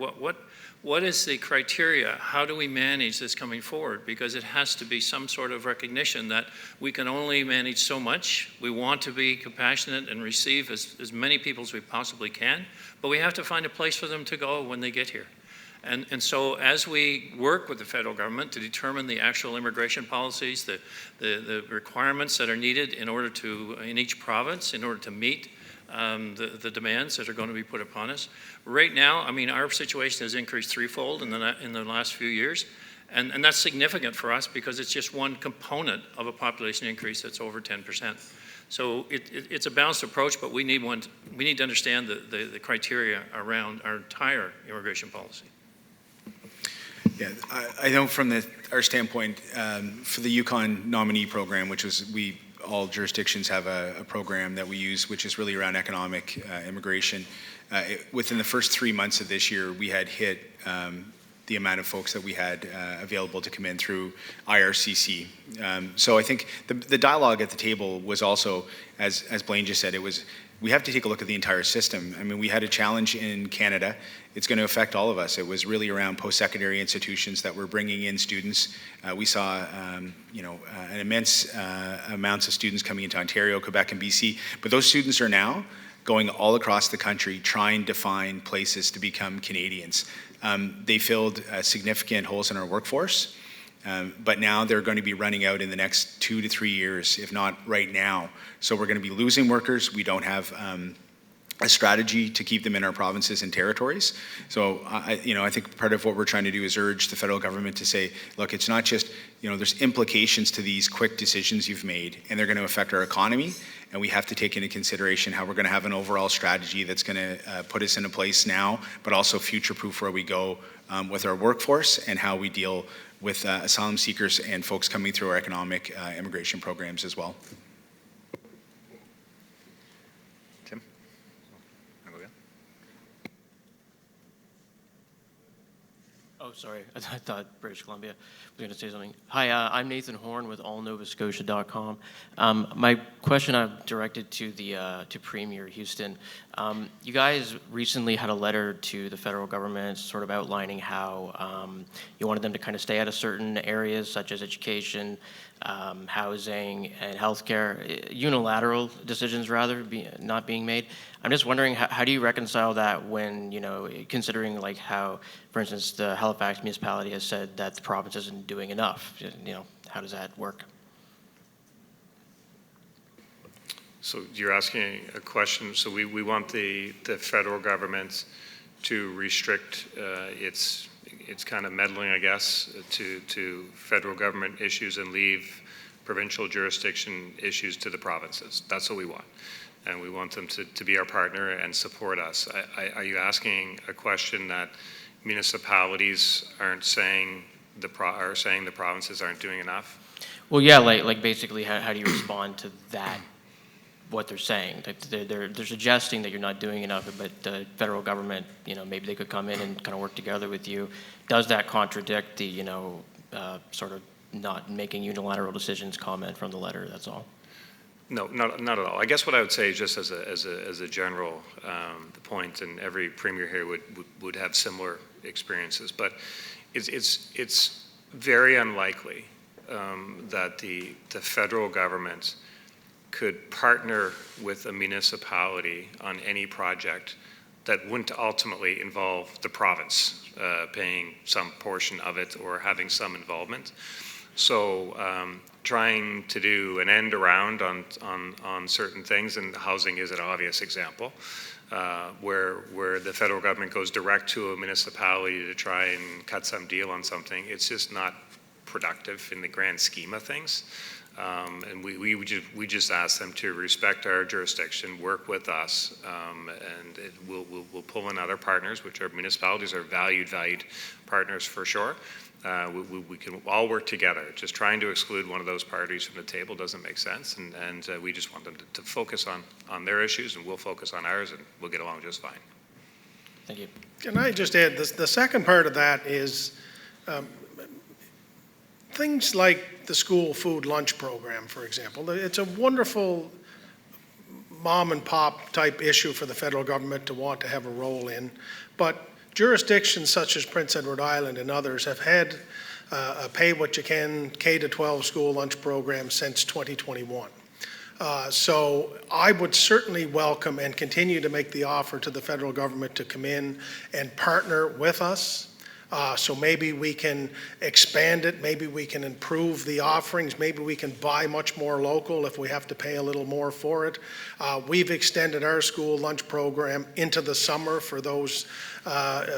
what is the criteria? How do we manage this coming forward? Because it has to be some sort of recognition that we can only manage so much. We want to be compassionate and receive as many people as we possibly can, but we have to find a place for them to go when they get here. And so as we work with the federal government to determine the actual immigration policies, the requirements that are needed in each province in order to meet the demands that are going to be put upon us. Right now, our situation has increased threefold in the last few years, and that's significant for us because it's just one component of a population increase that's over 10%. So it's a balanced approach, but we need to understand the criteria around our entire immigration policy. Yeah, I know from our standpoint, for the Yukon nominee program, which was all jurisdictions have a program that we use, which is really around economic immigration. Within the first 3 months of this year, we had hit the amount of folks that we had available to come in through IRCC. So I think the dialogue at the table was also, as Blaine just said, we have to take a look at the entire system. We had a challenge in Canada. It's going to affect all of us. It was really around post-secondary institutions that were bringing in students. We saw, an immense amounts of students coming into Ontario, Quebec, and BC. But those students are now going all across the country trying to find places to become Canadians. They filled significant holes in our workforce. But now they're going to be running out in the next 2 to 3 years, if not right now. So we're going to be losing workers. We don't have a strategy to keep them in our provinces and territories. So I think part of what we're trying to do is urge the federal government to say, look, it's not just, there's implications to these quick decisions you've made, and they're going to affect our economy. And we have to take into consideration how we're going to have an overall strategy that's going to put us in a place now, but also future-proof where we go with our workforce and how we deal with asylum seekers and folks coming through our economic immigration programs as well. Tim? I'll go again. Oh, sorry. I thought British Columbia was going to say something. Hi, I'm Nathan Horn with allnovascotia.com. My question I've directed to Premier Houston. You guys recently had a letter to the federal government sort of outlining how you wanted them to kind of stay out of certain areas such as education, housing, and healthcare, unilateral decisions rather, not being made. I'm just wondering, how do you reconcile that when, considering like how, for instance, the Halifax municipality has said that the province isn't doing enough? How does that work? So you're asking a question. So we want the federal government to restrict its it's kind of meddling, I guess, to federal government issues and leave provincial jurisdiction issues to the provinces. That's what we want. And we want them to be our partner and support us. Are you asking a question that municipalities aren't saying are saying the provinces aren't doing enough? Well, yeah, like basically, how do you respond to that? What they're saying, like they're suggesting that you're not doing enough, but the federal government, maybe they could come in and kind of work together with you. Does that contradict the, sort of not making unilateral decisions comment from the letter? That's all. No, not at all. I guess what I would say, just as a general point, and every premier here would have similar experiences, but it's very unlikely that the federal government could partner with a municipality on any project that wouldn't ultimately involve the province paying some portion of it or having some involvement. So trying to do an end around on certain things, and housing is an obvious example, where the federal government goes direct to a municipality to try and cut some deal on something, it's just not productive in the grand scheme of things. And we just ask them to respect our jurisdiction, work with us, and we'll pull in other partners, which are municipalities are valued partners for sure. We can all work together. Just trying to exclude one of those parties from the table doesn't make sense, and we just want them to focus on their issues, and we'll focus on ours, and we'll get along just fine. Thank you. Can I just add, the second part of that is things like the school food lunch program, for example. It's a wonderful mom and pop type issue for the federal government to want to have a role in, but jurisdictions such as Prince Edward Island and others have had a pay what you can K-12 school lunch program since 2021. So I would certainly welcome and continue to make the offer to the federal government to come in and partner with us. So maybe we can expand it, maybe we can improve the offerings, maybe we can buy much more local if we have to pay a little more for it. We've extended our school lunch program into the summer for those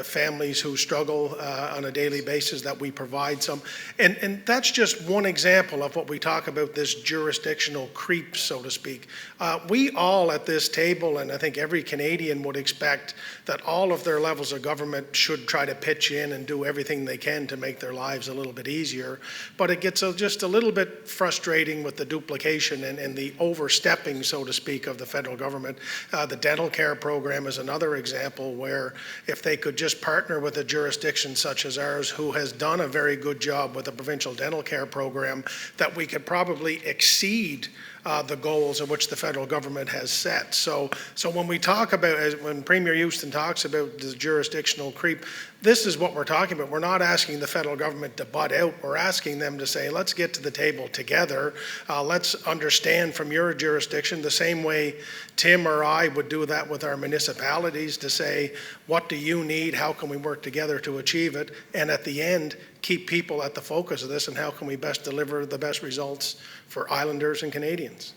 families who struggle on a daily basis, that we provide some. And that's just one example of what we talk about, this jurisdictional creep, so to speak. We all at this table, and I think every Canadian would expect that all of their levels of government should try to pitch in and do everything they can to make their lives a little bit easier. But it gets just a little bit frustrating with the duplication and the overstepping, so to speak, of the federal government. The dental care program is another example where if they could just partner with a jurisdiction such as ours, who has done a very good job with the provincial dental care program, that we could probably exceed the goals of which the federal government has set. So when we talk about, when Premier Houston talks about the jurisdictional creep, this is what we're talking about. We're not asking the federal government to butt out. We're asking them to say, let's get to the table together. Let's understand from your jurisdiction the same way Tim or I would do that with our municipalities, to say, what do you need? How can we work together to achieve it? And at the end, keep people at the focus of this, and how can we best deliver the best results for Islanders and Canadians?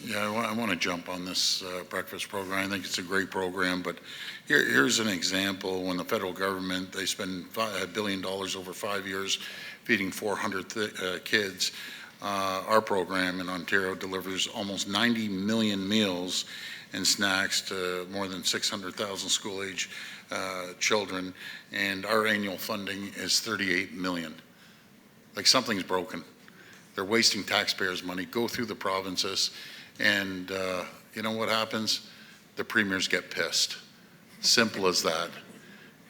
Yeah, I want to jump on this breakfast program. I think it's a great program, but here's an example. When the federal government, they spend $1 billion over 5 years feeding 400 kids. Our program in Ontario delivers almost 90 million meals and snacks to more than 600,000 school-age children, and our annual funding is $38 million. Like, something's broken. They're wasting taxpayers' money. Go through the provinces, and you know what happens? The premiers get pissed. Simple as that.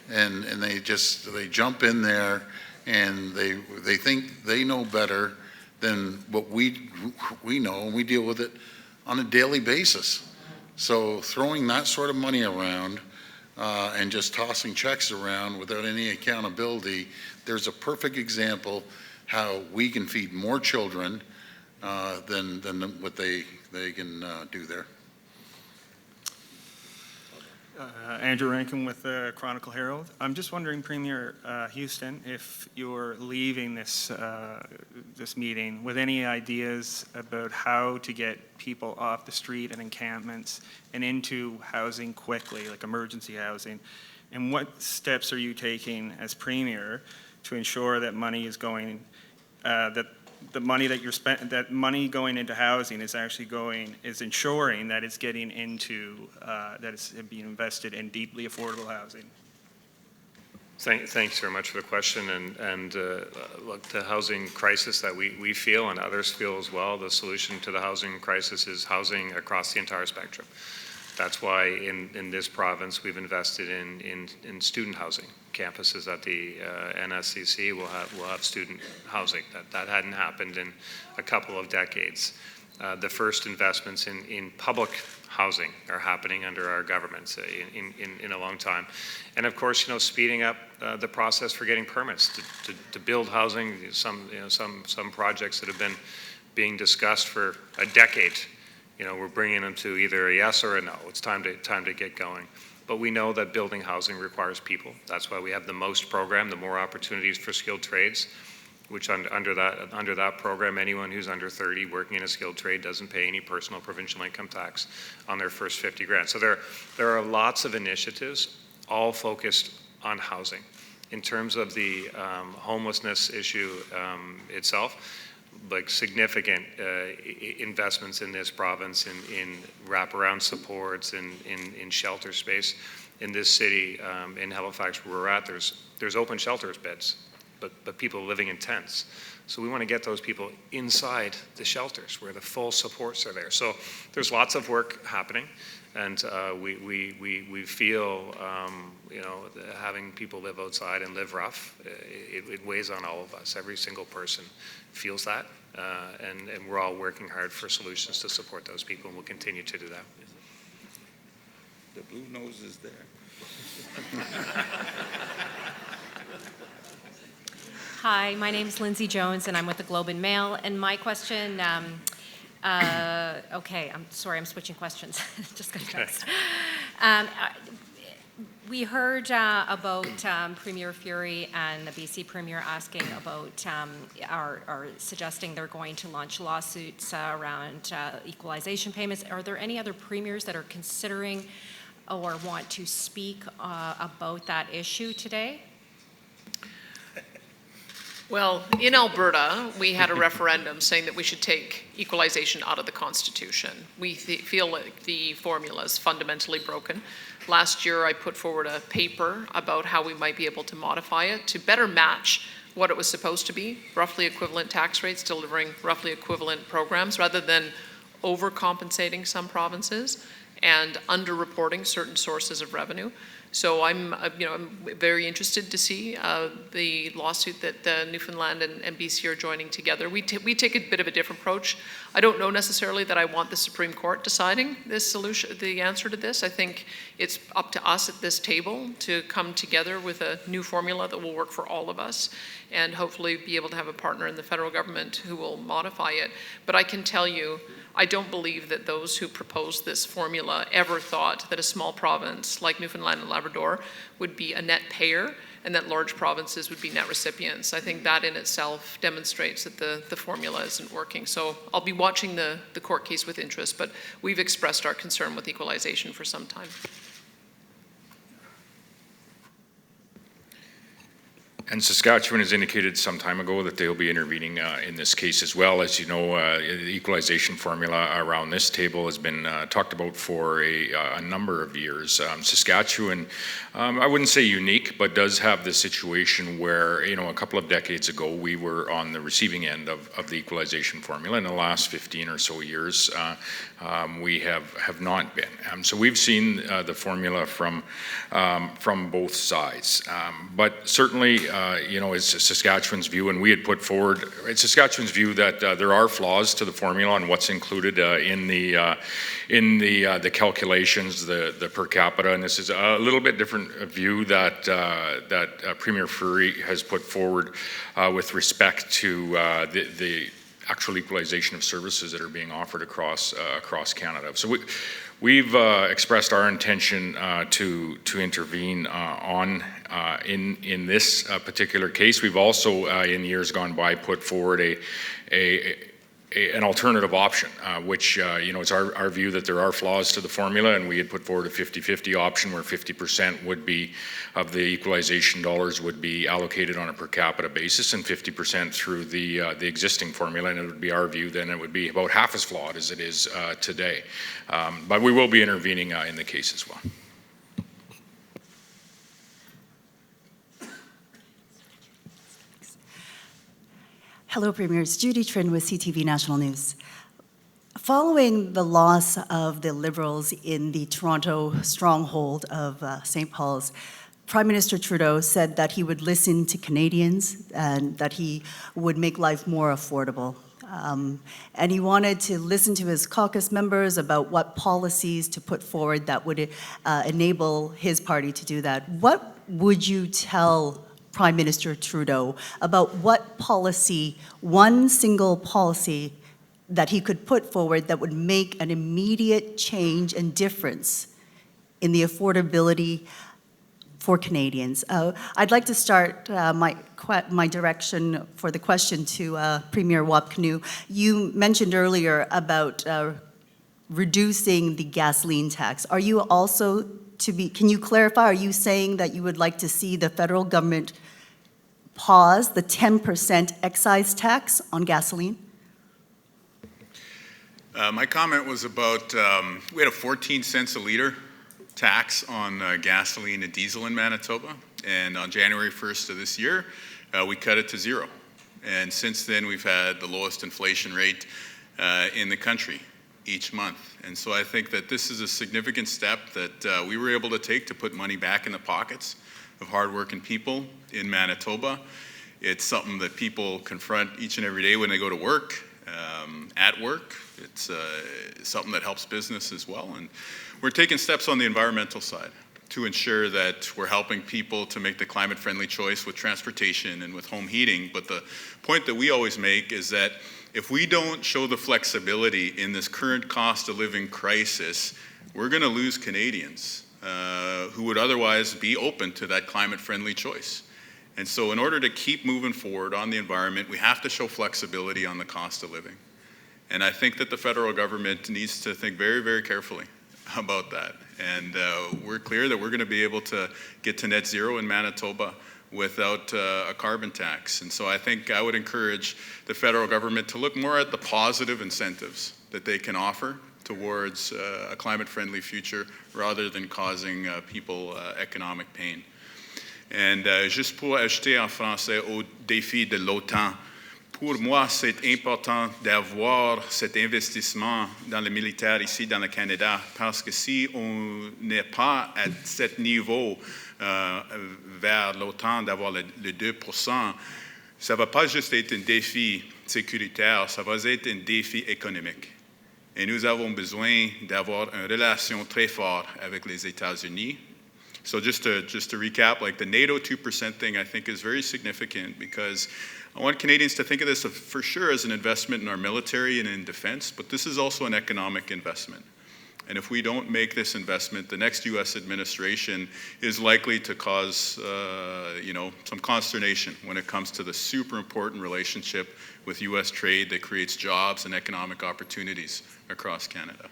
And they jump in there, and they think they know better than what we know, and we deal with it on a daily basis. So throwing that sort of money around and just tossing checks around without any accountability, there's a perfect example how we can feed more children than what they can do there. Andrew Rankin with the Chronicle Herald. I'm just wondering, Premier Houston, if you're leaving this meeting with any ideas about how to get people off the street and encampments and into housing quickly, like emergency housing. And what steps are you taking as Premier to ensure that money is going, that the money that you're that money going into housing is actually is ensuring that it's getting into, that it's being invested in deeply affordable housing? Thanks very much for the question. And look, the housing crisis that we feel and others feel as well, the solution to the housing crisis is housing across the entire spectrum. That's why in this province we've invested in student housing. Campuses at the NSCC will have student housing. That hadn't happened in a couple of decades. The first investments in public housing are happening under our governments in a long time. And of course, speeding up the process for getting permits to build housing. Some projects that have been being discussed for a decade, we're bringing them to either a yes or a no. It's time to get going. But we know that building housing requires people. That's why we have the MOST program, the more opportunities for skilled trades, which under that program, anyone who's under 30 working in a skilled trade doesn't pay any personal provincial income tax on their first 50 grand. So there are lots of initiatives, all focused on housing. In terms of the homelessness issue itself, like significant investments in this province in wraparound supports, in shelter space. In this city, in Halifax where we're at, there's open shelters beds, but people living in tents. So we want to get those people inside the shelters where the full supports are there. So there's lots of work happening, and we feel, having people live outside and live rough, it weighs on all of us. Every single person feels that, and we're all working hard for solutions to support those people, and we'll continue to do that. The blue nose is there. Hi, my name is Lindsay Jones, and I'm with the Globe and Mail. And my question, okay, I'm sorry, I'm switching questions. Just got text. We heard about Premier Fury and the BC Premier asking about, or suggesting they're going to launch lawsuits around equalization payments. Are there any other premiers that are considering or want to speak about that issue today? Well, in Alberta, we had a referendum saying that we should take equalization out of the Constitution. We feel like the formula is fundamentally broken. Last year, I put forward a paper about how we might be able to modify it to better match what it was supposed to be, roughly equivalent tax rates, delivering roughly equivalent programs, rather than overcompensating some provinces and underreporting certain sources of revenue. So I'm very interested to see the lawsuit that Newfoundland and BC are joining together. We take a bit of a different approach. I don't know necessarily that I want the Supreme Court deciding this solution, the answer to this. I think it's up to us at this table to come together with a new formula that will work for all of us, and hopefully be able to have a partner in the federal government who will modify it. But I can tell you, I don't believe that those who proposed this formula ever thought that a small province like Newfoundland and Labrador would be a net payer and that large provinces would be net recipients. I think that in itself demonstrates that the formula isn't working. So I'll be watching the court case with interest, but we've expressed our concern with equalization for some time. And Saskatchewan has indicated some time ago that they'll be intervening in this case as well. As you know, the equalization formula around this table has been talked about for a number of years. Saskatchewan, I wouldn't say unique, but does have the situation where, a couple of decades ago, we were on the receiving end of the equalization formula. In the last 15 or so years, we have not been. So we've seen the formula from both sides. But certainly, it's Saskatchewan's view, and we had put forward, it's Saskatchewan's view that there are flaws to the formula and what's included in the calculations, the per capita, and this is a little bit different view that Premier Fury has put forward with respect to the actual equalization of services that are being offered across Canada. So we've expressed our intention to intervene in this particular case. We've also, in years gone by, put forward an alternative option, which, it's our view that there are flaws to the formula, and we had put forward a 50-50 option where 50% would be of the equalization dollars would be allocated on a per capita basis and 50% through the existing formula, and it would be our view then it would be about half as flawed as it is today. But we will be intervening in the case as well. Hello, Premiers. Judy Trin with CTV National News. Following the loss of the Liberals in the Toronto stronghold of St. Paul's, Prime Minister Trudeau said that he would listen to Canadians and that he would make life more affordable. And he wanted to listen to his caucus members about what policies to put forward that would enable his party to do that. What would you tell Prime Minister Trudeau about what policy, one single policy, that he could put forward that would make an immediate change and difference in the affordability for Canadians? I'd like to start my direction for the question to Premier Wapkanu. You mentioned earlier about reducing the gasoline tax. Are you also can you clarify, are you saying that you would like to see the federal government pause the 10% excise tax on gasoline? My comment was about, we had a 14 cents a liter tax on gasoline and diesel in Manitoba, and on January 1st of this year, we cut it to zero. And since then, we've had the lowest inflation rate in the country each month. And so I think that this is a significant step that we were able to take to put money back in the pockets of hardworking people in Manitoba. It's something that people confront each and every day when they go to work, at work. It's something that helps business as well. And we're taking steps on the environmental side to ensure that we're helping people to make the climate-friendly choice with transportation and with home heating. But the point that we always make is that if we don't show the flexibility in this current cost of living crisis, we're going to lose Canadians who would otherwise be open to that climate-friendly choice. And so in order to keep moving forward on the environment, we have to show flexibility on the cost of living. And I think that the federal government needs to think very, very carefully about that. And we're clear that we're going to be able to get to net zero in Manitoba without a carbon tax. And so I think I would encourage the federal government to look more at the positive incentives that they can offer towards a climate-friendly future rather than causing people economic pain. And juste pour ajouter en français au défi de l'OTAN, pour moi, c'est important d'avoir cet investissement dans le militaire ici dans le Canada, parce que si on n'est pas à ce niveau vers l'OTAN d'avoir le 2%, ça ne va pas juste être un défi sécuritaire, ça va être un défi économique. Et nous avons besoin d'avoir une relation très forte avec les États-Unis. So just to recap, like the NATO 2% thing I think is very significant because I want Canadians to think of this for sure as an investment in our military and in defense, but this is also an economic investment. And if we don't make this investment, the next U.S. administration is likely to cause, some consternation when it comes to the super important relationship with U.S. trade that creates jobs and economic opportunities across Canada.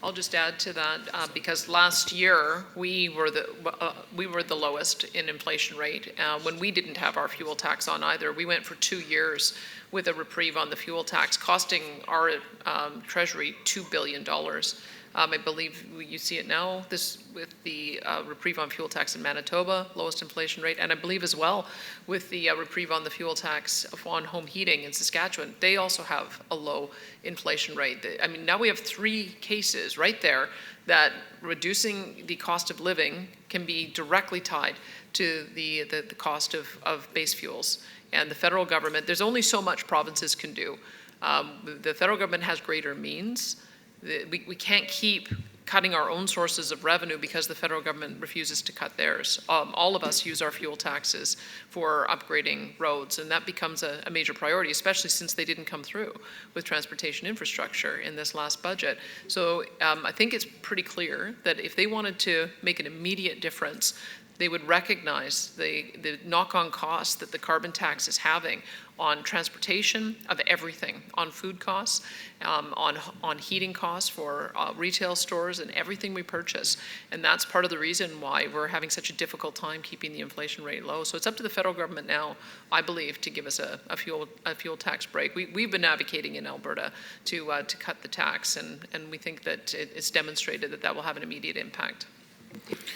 I'll just add to that because last year we were the lowest in inflation rate when we didn't have our fuel tax on either. We went for 2 years with a reprieve on the fuel tax, costing our Treasury $2 billion. I believe you see it now with the reprieve on fuel tax in Manitoba, lowest inflation rate, and I believe as well with the reprieve on the fuel tax on home heating in Saskatchewan, they also have a low inflation rate. I mean, now we have 3 cases right there that reducing the cost of living can be directly tied to the cost of base fuels. And the federal government, there's only so much provinces can do. The federal government has greater means. We can't keep cutting our own sources of revenue because the federal government refuses to cut theirs. All of us use our fuel taxes for upgrading roads, and that becomes a major priority, especially since they didn't come through with transportation infrastructure in this last budget. So I think it's pretty clear that if they wanted to make an immediate difference, they would recognize the knock-on costs that the carbon tax is having on transportation of everything, on food costs, on heating costs for retail stores and everything we purchase. And that's part of the reason why we're having such a difficult time keeping the inflation rate low. So it's up to the federal government now, I believe, to give us a fuel tax break. We've been advocating in Alberta to cut the tax, and we think that it's demonstrated that that will have an immediate impact.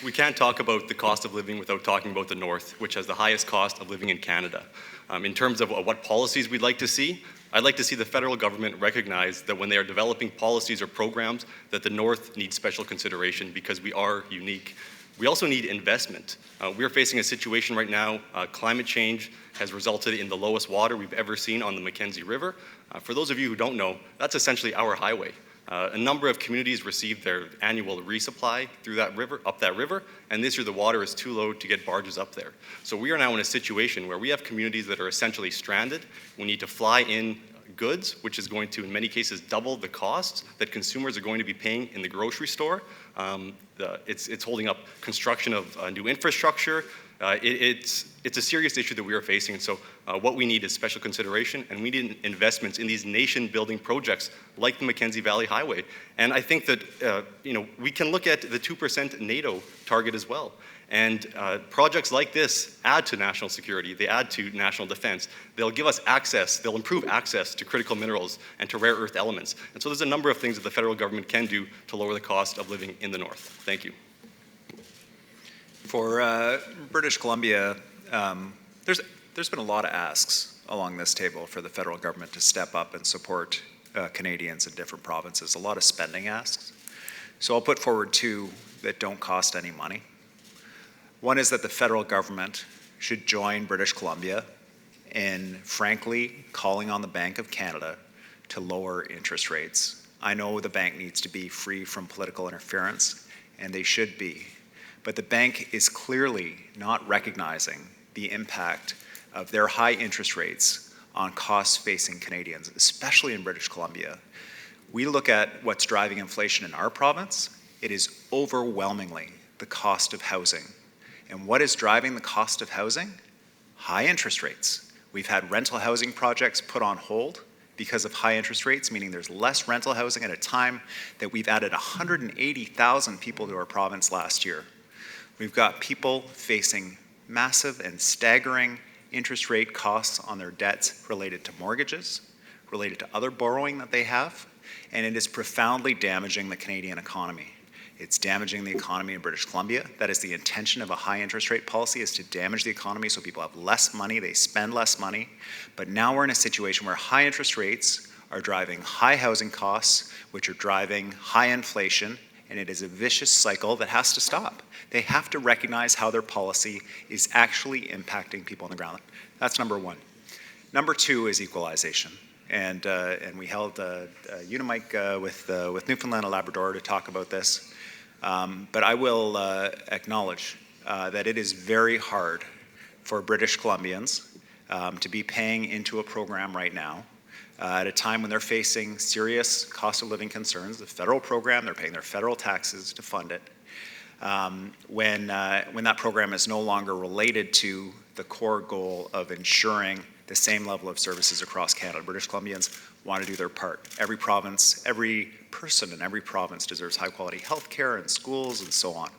We can't talk about the cost of living without talking about the North, which has the highest cost of living in Canada. In terms of what policies we'd like to see, I'd like to see the federal government recognize that when they are developing policies or programs, that the North needs special consideration because we are unique. We also need investment. We're facing a situation right now, climate change has resulted in the lowest water we've ever seen on the Mackenzie River. For those of you who don't know, that's essentially our highway. A number of communities received their annual resupply through that river, up that river, and this year the water is too low to get barges up there. So we are now in a situation where we have communities that are essentially stranded. We need to fly in goods, which is going to, in many cases, double the costs that consumers are going to be paying in the grocery store. It's holding up construction of new infrastructure. It's a serious issue that we are facing, and so what we need is special consideration, and we need investments in these nation-building projects like the Mackenzie Valley Highway. And I think that we can look at the 2% NATO target as well. And projects like this add to national security, they add to national defense. They'll give us access, they'll improve access to critical minerals and to rare earth elements. And so there's a number of things that the federal government can do to lower the cost of living in the North. Thank you. For British Columbia, there's been a lot of asks along this table for the federal government to step up and support Canadians in different provinces, a lot of spending asks. So I'll put forward two that don't cost any money. One is that the federal government should join British Columbia in frankly calling on the Bank of Canada to lower interest rates. I know the bank needs to be free from political interference, and they should be. But the bank is clearly not recognizing the impact of their high interest rates on costs facing Canadians, especially in British Columbia. We look at what's driving inflation in our province, it is overwhelmingly the cost of housing. And what is driving the cost of housing? High interest rates. We've had rental housing projects put on hold because of high interest rates, meaning there's less rental housing at a time that we've added 180,000 people to our province last year. We've got people facing massive and staggering interest rate costs on their debts related to mortgages, related to other borrowing that they have, and it is profoundly damaging the Canadian economy. It's damaging the economy in British Columbia. That is the intention of a high interest rate policy, is to damage the economy so people have less money, they spend less money. But now we're in a situation where high interest rates are driving high housing costs, which are driving high inflation, and it is a vicious cycle that has to stop. They have to recognize how their policy is actually impacting people on the ground. That's number one. Number two is equalization. And we held a Unimic with Newfoundland and Labrador to talk about this. But I will acknowledge that it is very hard for British Columbians to be paying into a program right now at a time when they're facing serious cost of living concerns. The federal program, they're paying their federal taxes to fund it. When that program is no longer related to the core goal of ensuring the same level of services across Canada. British Columbians want to do their part. Every province, every person in every province deserves high quality health care and schools and so on.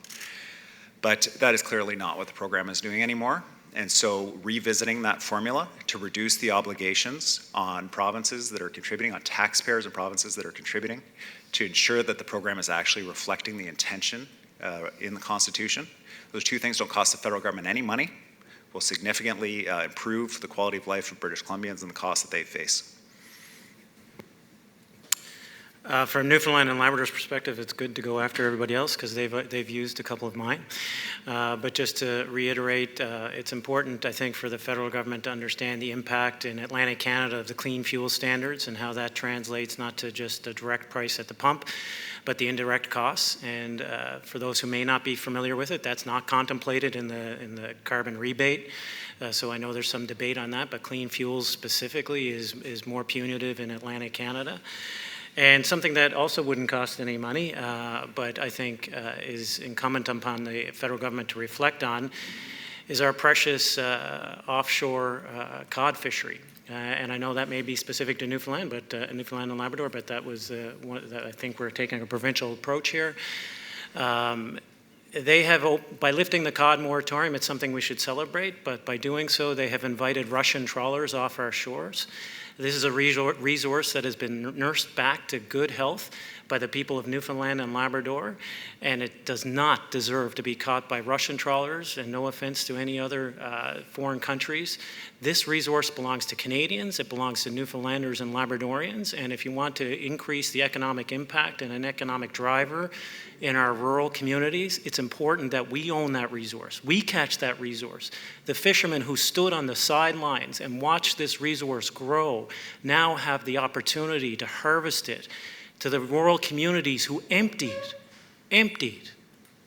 But that is clearly not what the program is doing anymore. And so revisiting that formula to reduce the obligations on provinces that are contributing, on taxpayers and provinces that are contributing, to ensure that the program is actually reflecting the intention in the Constitution. Those two things don't cost the federal government any money, will significantly improve the quality of life of British Columbians and the costs that they face. From Newfoundland and Labrador's perspective, it's good to go after everybody else because they've used a couple of mine. But just to reiterate, it's important, I think, for the federal government to understand the impact in Atlantic Canada of the clean fuel standards and how that translates not to just the direct price at the pump, but the indirect costs. And for those who may not be familiar with it, that's not contemplated in the carbon rebate. So I know there's some debate on that, but clean fuels specifically is more punitive in Atlantic Canada. And something that also wouldn't cost any money, but I think is incumbent upon the federal government to reflect on, is our precious offshore cod fishery. And I know that may be specific to Newfoundland, but Newfoundland and Labrador, but that was one that I think we're taking a provincial approach here. They have, by lifting the cod moratorium, it's something we should celebrate, but by doing so, they have invited Russian trawlers off our shores. This is a resource that has been nursed back to good health by the people of Newfoundland and Labrador, and it does not deserve to be caught by Russian trawlers, and no offense to any other foreign countries. This resource belongs to Canadians, it belongs to Newfoundlanders and Labradorians, and if you want to increase the economic impact and an economic driver in our rural communities, it's important that we own that resource. We catch that resource. The fishermen who stood on the sidelines and watched this resource grow now have the opportunity to harvest it. To the rural communities who emptied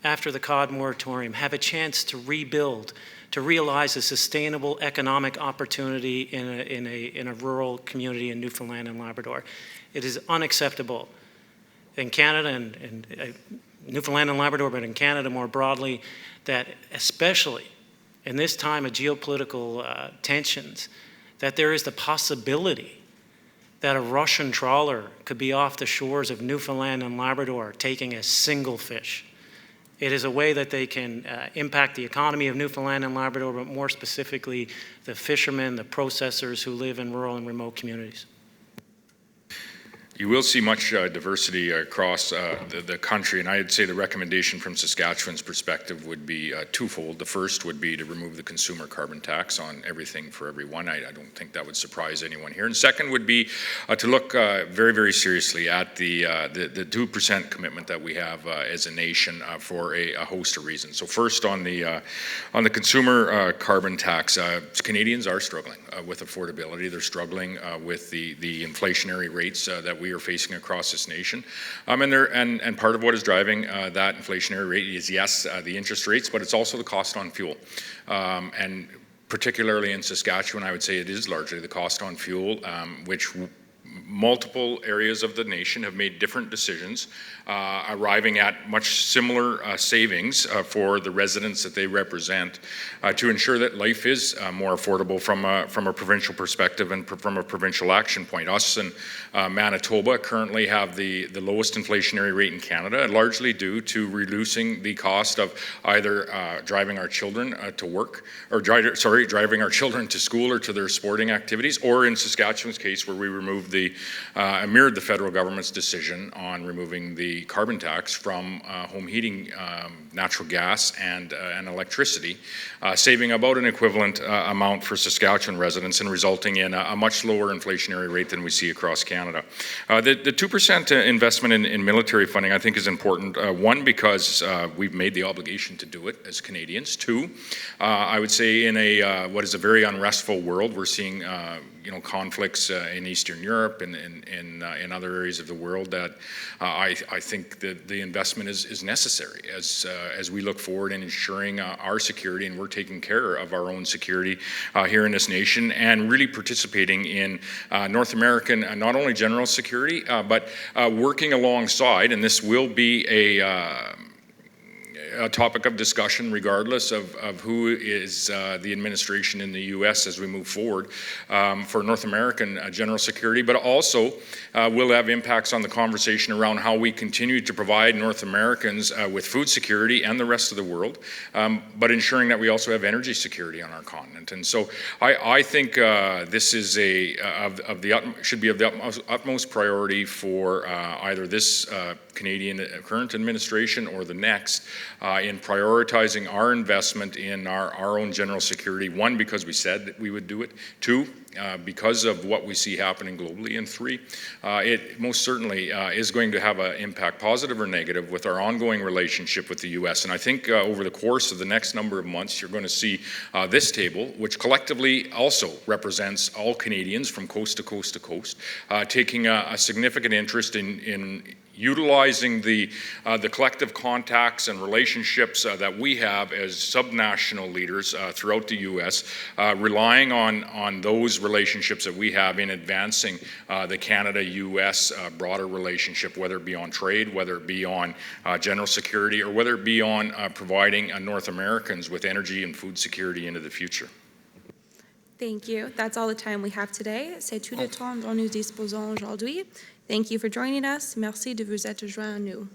after the cod moratorium, have a chance to rebuild, to realize a sustainable economic opportunity in a rural community in Newfoundland and Labrador. It is unacceptable in Canada and Newfoundland and Labrador, but in Canada more broadly, that especially in this time of geopolitical tensions, that there is the possibility that a Russian trawler could be off the shores of Newfoundland and Labrador taking a single fish. It is a way that they can impact the economy of Newfoundland and Labrador, but more specifically, the fishermen, the processors who live in rural and remote communities. You will see much diversity across the country, and I'd say the recommendation from Saskatchewan's perspective would be twofold. The first would be to remove the consumer carbon tax on everything for everyone. I don't think that would surprise anyone here. And second would be to look very, very seriously at the 2% commitment that we have as a nation for a host of reasons. So first, on the consumer carbon tax, Canadians are struggling with affordability. They're struggling with the inflationary rates that we are facing across this nation. And part of what is driving that inflationary rate is, yes, the interest rates, but it's also the cost on fuel. And particularly in Saskatchewan, I would say it is largely the cost on fuel, which multiple areas of the nation have made different decisions, arriving at much similar savings for the residents that they represent to ensure that life is more affordable from a provincial perspective and from a provincial action point. Us and Manitoba currently have the lowest inflationary rate in Canada, largely due to reducing the cost of either driving our children to work, or driving our children to school or to their sporting activities, or in Saskatchewan's case where we removed mirrored the federal government's decision on removing the carbon tax from home heating, natural gas, and electricity, saving about an equivalent amount for Saskatchewan residents and resulting in a much lower inflationary rate than we see across Canada. The 2% investment in military funding, I think, is important. One, because we've made the obligation to do it as Canadians. Two, I would say in what is a very unrestful world, we're seeing conflicts in Eastern Europe and in other areas of the world that I think that the investment is necessary as we look forward in ensuring our security, and we're taking care of our own security here in this nation, and really participating in North American not only general security but working alongside, and this will be a topic of discussion regardless of who is the administration in the U.S. as we move forward for North American general security, but also will have impacts on the conversation around how we continue to provide North Americans with food security and the rest of the world, but ensuring that we also have energy security on our continent. And so I think this is should be of the utmost priority for either this Canadian current administration or the next in prioritizing our investment in our own general security. One, because we said that we would do it. Two, because of what we see happening globally. And three, it most certainly is going to have an impact, positive or negative, with our ongoing relationship with the U.S. And I think over the course of the next number of months, you're going to see this table, which collectively also represents all Canadians from coast to coast to coast, taking a significant interest in utilizing the collective contacts and relationships that we have as subnational leaders throughout the U.S., relying on those relationships that we have in advancing the Canada-U.S. broader relationship, whether it be on trade, whether it be on general security, or whether it be on providing North Americans with energy and food security into the future. Thank you. That's all the time we have today. C'est tout le temps dont nous disposons aujourd'hui. Thank you for joining us. Merci de vous être joints à nous.